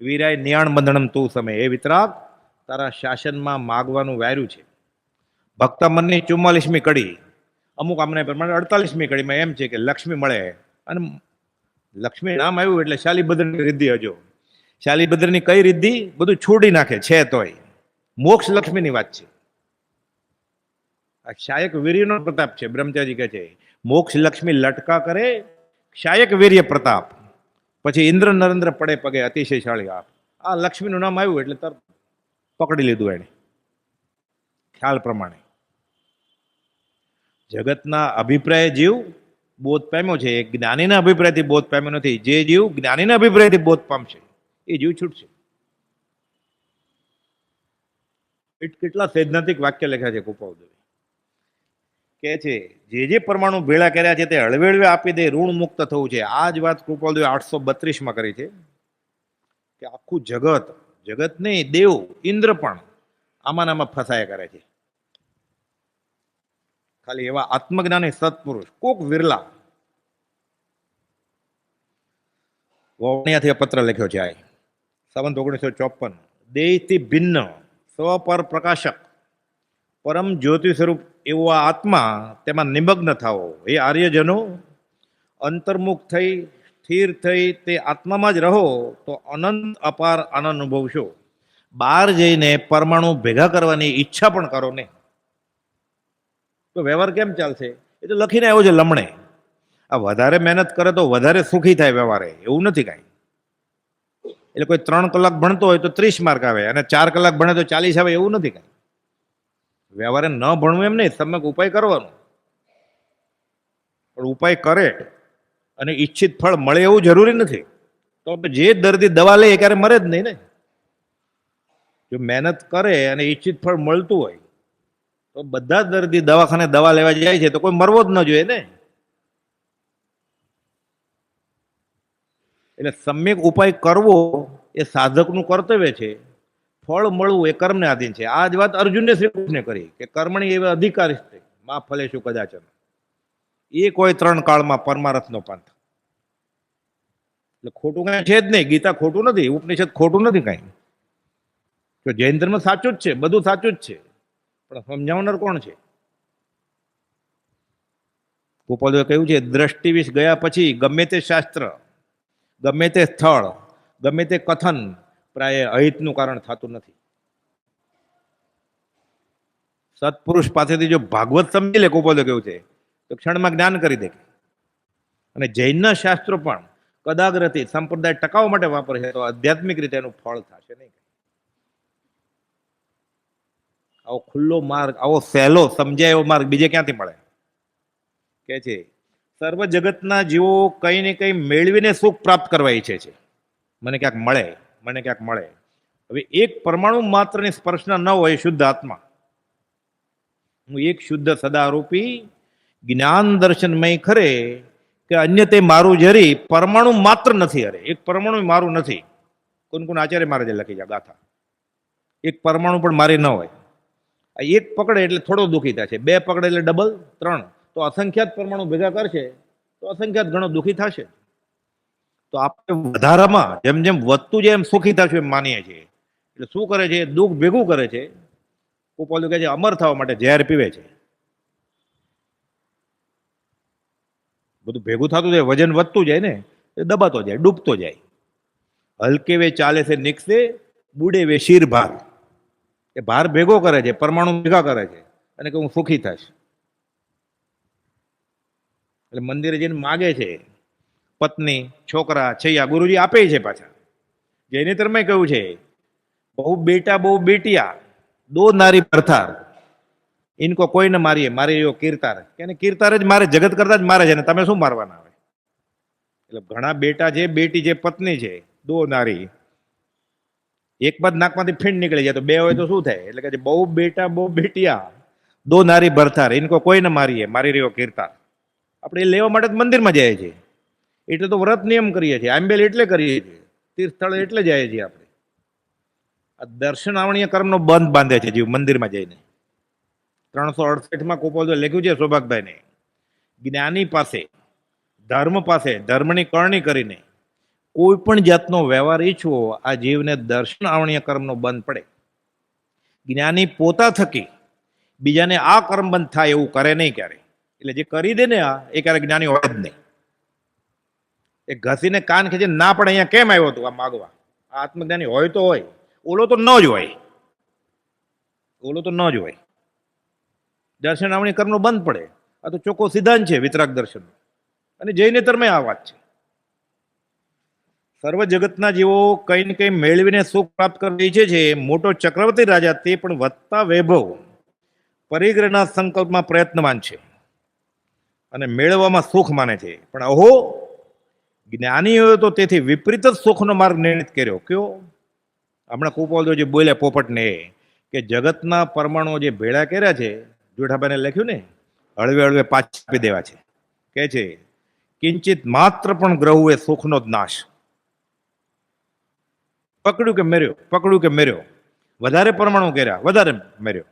વિરાય નિયાણ બંધનમ તું સમય. એ વિતરાગ, તારા શાસનમાં માગવાનું વાયરું છે. ભક્ત મનની 44મી કડી. અમુક આમને પ્રમાણે 48મી કડીમાં એમ છે કે લક્ષ્મી મળે. અને લક્ષ્મી નામ આવ્યું એટલે શાલીભદ્રની રિદ્ધિ. હજો શાલીભદ્રની કઈ રિદ્ધિ? બધું છોડી નાખે છે તોય. મોક્ષ લક્ષ્મીની વાત છે. આ શાયક વીર્યનો પ્રતાપ છે. બ્રહ્મચારી કહે છે મોક્ષ લક્ષ્મી લટકા કરે, શાયક વીર્ય પ્રતાપ. પછી ઇન્દ્ર નરેન્દ્ર પડે પગે અતિશયશાળી આપ. આ લક્ષ્મીનું નામ આવ્યું એટલે તરત પકડી લીધું એને ખ્યાલ પ્રમાણે. જગતના અભિપ્રાય જીવ બોધ પામ્યો છે, એ જ્ઞાનીના અભિપ્રાયથી બોધ પામ્યો નથી. જે જીવ જ્ઞાનીના અભિપ્રાયથી બોધ પામશે એ જીવ છૂટશે. કેટલા સૈદ્ધાંતિક વાક્ય લખ્યા છે કુપાવદેવે. કે છે જે પરમાણુ ભેળા કર્યા છે તે હળવે હળવે આપી દે, ઋણ મુક્ત થવું છે. આ જ વાત કૃપાલદેવે 832માં કરી છે કે આખું જગત, જગત નહીં દેવ ઇન્દ્ર પણ આમાં આમાં ફસાયા કરે છે. ખાલી એવા આત્મજ્ઞાની સત્પુરુષ કોક વિરલા. વોણિયાથી પત્ર લખ્યો છે. આ સંવત 1954. દેહથી ભિન્ન સ્વપર પ્રકાશક પરમ જ્યોતિ સ્વરૂપ એવો આ આત્મા, તેમાં નિમગ્ન થાઓ. એ આર્યજનો, અંતર્મુખ થઈ સ્થિર થઈ તે આત્મામાં જ રહો તો અનંત અપાર આનંદ અનુભવશો. બહાર જઈને પરમાણુ ભેગા કરવાની ઈચ્છા પણ કરો ને તો વ્યવહાર કેમ ચાલશે? એ તો લખીને આવ્યો છે લમણે. આ વધારે મહેનત કરે તો વધારે સુખી થાય વ્યવહારે, એવું નથી કાંઈ. એટલે કોઈ 3 કલાક ભણતો હોય તો 30 માર્ક આવે અને 4 કલાક ભણે તો 40 આવે એવું નથી કાંઈ. વ્યવહારે ન ભણવું એમ નહીં, તમે ઉપાય કરવાનો, પણ ઉપાય કરે અને ઈચ્છિત ફળ મળે એવું જરૂરી નથી. તો જે દર્દી દવા લે એ ક્યારે મરે જ નહીં ને. જો મહેનત કરે અને ઈચ્છિત ફળ મળતું હોય તો બધા દર્દી દવાખાને દવા લેવા જાય છે તો કોઈ મરવો જ ન જોઈએ ને. એટલે સમ્યક ઉપાય કરવો એ સાધકનું કર્તવ્ય છે, ફળ મળવું એ કર્મને આધીન છે. આ જ વાત અર્જુનને શ્રી કૃષ્ણે કરી કે કર્મણી એવા અધિકારી છે મા ફલેશુ કદાચન. એ કોઈ 3 કાળમાં પરમારથનો પંથ. એટલે ખોટું કાંઈ છે જ નહીં. ગીતા ખોટું નથી, ઉપનિષદ ખોટું નથી કાંઈ. તો જૈન ધર્મ સાચું જ છે, બધું સાચું જ છે, પણ સમજાવનાર કોણ છે? ગોપાલે કહ્યું છે દ્રષ્ટિ વિશે ગયા પછી ગમે તે શાસ્ત્ર, ગમે તે સ્થળ, ગમે તે કથન પ્રાય અહિતનું કારણ થતું નથી. સત્પુરુષ પાસેથી જો ભાગવત સમજી લે, ગોપાલે કહ્યું છે, તો ક્ષણમાં જ્ઞાન કરી દે. અને જૈનના શાસ્ત્રો પણ કદાગ્રથી સંપ્રદાય ટકાવવા માટે વાપરે છે તો આધ્યાત્મિક રીતે એનું ફળ થશે નહીં. આવો ખુલ્લો માર્ગ, આવો સહેલો સમજાય એવો માર્ગ બીજે ક્યાંથી મળે? કે છે સર્વ જગતના જીવો કંઈ ને કંઈ મેળવીને સુખ પ્રાપ્ત કરવા ઈચ્છે છે. મને ક્યાંક મળે, મને ક્યાંક મળે. હવે એક પરમાણુ માત્રની સ્પર્શના ન હોય શુદ્ધ આત્મા. હું એક શુદ્ધ સદારૂપી જ્ઞાન દર્શનમય ખરે કે અન્ય તે મારું જરી પરમાણુ માત્ર નથી. અરે એક પરમાણુ મારું નથી. કોણ આચાર્ય મહારાજે લખી જાય ગાથા. એક પરમાણુ પણ મારી ન હોય. એક પકડે એટલે થોડો દુઃખી થશે, 2 પકડે એટલે ડબલ, 3, તો અસંખ્યાત પરમાણુ ભેગા કરશે તો અસંખ્યાત ઘણો દુઃખી થશે. તો આપણે વધારામાં જેમ જેમ વધતું જાય એમ સુખી થશું એમ માનીએ છીએ. એટલે શું કરે છે? દુઃખ ભેગું કરે છે. ગોપાલ કહે છે અમર થવા માટે ઝેર પીવે છે. બધું ભેગું થતું જાય, વજન વધતું જાય ને, એ દબાતો જાય, ડૂબતો જાય. હલકે વે ચાલે છે નિકસે, બુડે વે શિર ભાર. એ ભાર ભેગો કરે છે, પરમાણુ ભેગા કરે છે અને કે હું સુખી થઈશ. એટલે મંદિરે જઈને માગે છે પત્ની, છોકરા, છૈયા, ગુરુજી આપે છે પાછા. જૈનેતરમાં કહ્યું છે બહુ બેટા બહુ બેટિયા, 2 નારી પરથાર, ઇનકો કોઈ ન મારીએ, મારી એવો કીર્તાર. કે કીર્તાર જ મારે, જગત કરતા જ મારે છે ને તમે શું મારવાના આવે? એટલે ઘણા બેટા છે, બેટી છે, પત્ની છે, 2 નારી. એક બાદ નાકમાંથી ફીણ નીકળી જાય તો 2 હોય તો શું થાય? એટલે કે બહુ બેટા બહુ બેટિયા, 2 નારી ભરથાર, ઇનકો કોઈ ન મારીએ, મારી રહ્યો કીર્તાર. આપણે એ લેવા માટે જ મંદિરમાં જાય છે. એટલે તો વ્રત નિયમ કરીએ છીએ, આંબેલ એટલે કરીએ છીએ, તીર્થ સ્થળ એટલે જાય છીએ આપણે. આ દર્શનાવણીય કર્મનો બંધ બાંધે છે જીવ મંદિરમાં જઈને. 368માં કોપોલે લખ્યું છે સૌભાગભાઈને, જ્ઞાની પાસે, ધર્મ પાસે ધર્મની કરણી કરીને કોઈ પણ જાતનો વ્યવહાર ઈચ્છવો આ જીવને દર્શન આવણીય કર્મનો બંધ પડે. જ્ઞાની પોતા થકી બીજાને આ કર્મ બંધ થાય એવું કરે નહીં ક્યારે. એટલે જે કરી દે ને આ એ ક્યારે જ્ઞાની હોય જ નહીં. એ ઘસીને કાન ખેંચી ના પડે અહીંયા કેમ આવ્યો તું આ માગવા? આ આત્મજ્ઞાની હોય તો હોય, ઓલો તો ન જ હોય, ઓલો તો ન જ હોય. દર્શન આવણી કર્મનો બંધ પડે. આ તો ચોખ્ખો સિદ્ધાંત છે વિતરાગ દર્શન. અને જૈનેતરમાં આ વાત છે. સર્વ જગતના જીવો કંઈ ને કંઈ મેળવીને સુખ પ્રાપ્ત કરવા ઈચ્છે છે. મોટો ચક્રવર્તી રાજા તે પણ વધતા વૈભવ પરિગ્રહના સંકલ્પમાં પ્રયત્નવાન છે અને મેળવવામાં સુખ માને છે. પણ અહો જ્ઞાનીઓએ તો તેથી વિપરીત જ સુખનો માર્ગ નિર્ણિત કર્યો. કયો? હમણાં કુપોલ જે બોલ્યા પોપટને કે જગતના પરમાણુઓ જે ભેળા કર્યા છે, જોઠાભાઈને લખ્યું ને, હળવે હળવે પાછા આપી દેવા છે. કે છે કિંચિત માત્ર પણ ગ્રહુ એ સુખનો જ નાશ. પકડ્યું કે મેર્યો, પકડ્યું કે મેર્યો. વધારે પરમાણુ કર્યા, વધારે મેર્યો.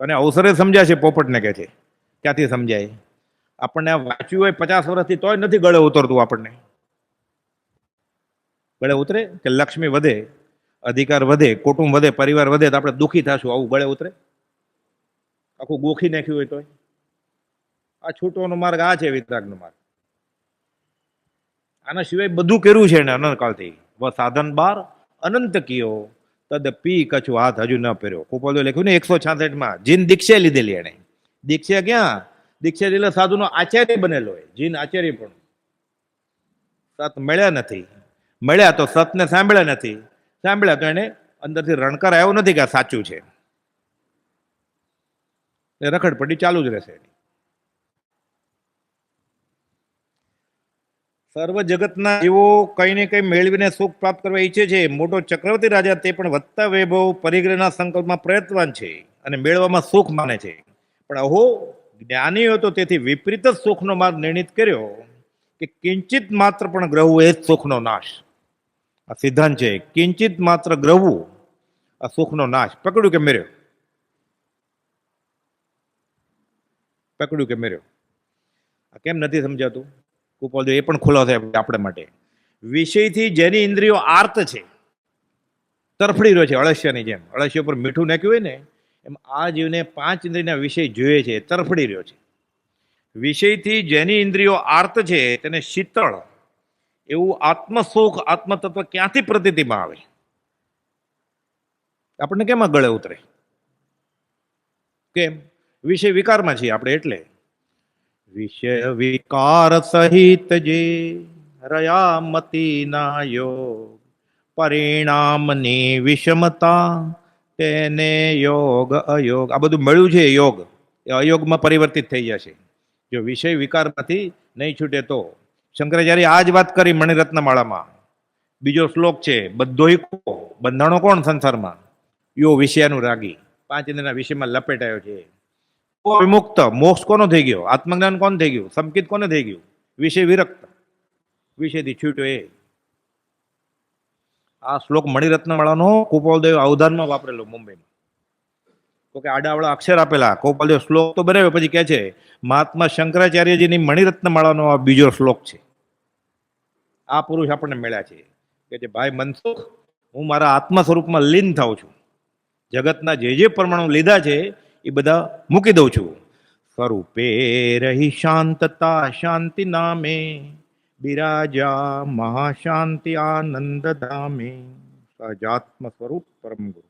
અને અવસરે સમજાય છે પોપટને. કે છે ક્યાંથી સમજાય? આપણને આ વાંચ્યું હોય 50 વર્ષથી તોય નથી ગળે ઉતરતું. આપણને ગળે ઉતરે કે લક્ષ્મી વધે, અધિકાર વધે, કુટુંબ વધે, પરિવાર વધે તો આપણે દુઃખી થશું, આવું ગળે ઉતરે? આખું ગોખી નાખ્યું હોય તોય. આ છૂટવાનો માર્ગ આ છે વિતરાગનો માર્ગ. આના સિવાય બધું કર્યું છે એને અનંતકાળથી. સાધન 12 અનંત કયો તદ પી કછું હાથ હજુ ન પહેર્યો. કુપોલે લખ્યું ને 166માં. જીન દીક્ષા લીધેલી એને. દીક્ષા ક્યાં? દીક્ષા લીધેલા સાધુનો આચાર્ય બનેલો હોય. જીન આચાર્ય પણ સાત મળ્યા નથી. મળ્યા તો સતને સાંભળ્યા નથી, સાંભળ્યા તો એને અંદરથી રણકાર આવ્યો નથી કે આ સાચું છે. એ રખડપટ્ટી ચાલુ જ રહેશે. સર્વ જગતના જીવો કઈ ને કઈ મેળવીને સુખ પ્રાપ્ત કરવા ઈચ્છે છે. મોટો ચક્રવર્તી રાજા તે પણ વધતા વૈભવ પરિગ્રહના સંકલ્પમાં પ્રયત્નવાન છે અને મેળવામાં સુખ માને છે. પણ અહો જ્ઞાનીઓ તો તેથી વિપરીત જ સુખનો માર્ગ નિર્ણિત કર્યો કે કિંચિત માત્ર પણ ગ્રહવું એ જ સુખનો નાશ. આ સિદ્ધાંત છે. કિંચિત માત્ર ગ્રહવું આ સુખનો નાશ. પકડ્યું કે મેર્યો? પકડ્યું કે મેર્યો? આ કેમ નથી સમજાતું? કુપાલ એ પણ ખુલ્લો થાય આપણે માટે. વિષયથી જેની ઇન્દ્રિયો આર્ત છે, તરફડી રહ્યો છે, અળસિયાની જેમ. અળસિયા પર મીઠું નાખ્યું હોય ને એમ આ જીવને 5 ઇન્દ્રિયના વિષય જોઈએ છે, તરફડી રહ્યો છે. વિષયથી જેની ઇન્દ્રિયો આર્ત છે તેને શીતળ એવું આત્મસુખ આત્મતત્વ ક્યાંથી પ્રતીતિમાં આવે? આપણને કેમાં ગળે ઉતરે? કેમ? વિષય વિકારમાં છીએ આપણે એટલે. વિષય વિકાર સહિત જે રયા મતી ના યોગ પરિણામની વિષમતા તેને યોગ અયોગ. આ બધું મળ્યું છે યોગ, એ અયોગમાં પરિવર્તિત થઈ જશે જો વિષય વિકારમાંથી નહીં છૂટે તો. શંકરાચાર્ય આ જ વાત કરી મણિરત્નમાળામાં. બીજો શ્લોક છે, બધો બંધાણો કોણ સંસારમાં? યો વિષયાનું રાગી. 5 ઇન્દ્રિયના વિષયમાં લપેટાયો છે. વિમુક્ત મોક્ષ કોનો થઈ ગયો? આત્મજ્ઞાન કોણ થઈ ગયું? સંકિત કોને થઈ ગયું? વિષય વિરક્ત, વિષયથી છૂટ્યો એ. આ શ્લોક મણિરત્નમાળાનો કુપાલદેવ અવધાનમાં વાપરેલો મુંબઈમાં. તો કે આડાવડા અક્ષર આપેલા. કુપાલદેવ શ્લોક તો બનાવ્યો, પછી કહે છે મહાત્મા શંકરાચાર્યજીની મણિરત્નમાળાનો આ બીજો શ્લોક છે. આ પુરુષ આપણને મળ્યા છે કે જે ભાઈ મનસુખ, હું મારા આત્મા સ્વરૂપમાં લીન થાઉં છું. જગતના જે પરમાણુ લીધા છે એ બધા મૂકી દઉં છું. સ્વરૂપે રહી શાંતતા શાંતિ નામે બિરાજા મહાશાંતિ આનંદ ધામે. સહજાત્મ સ્વરૂપ પરમ ગુરુ.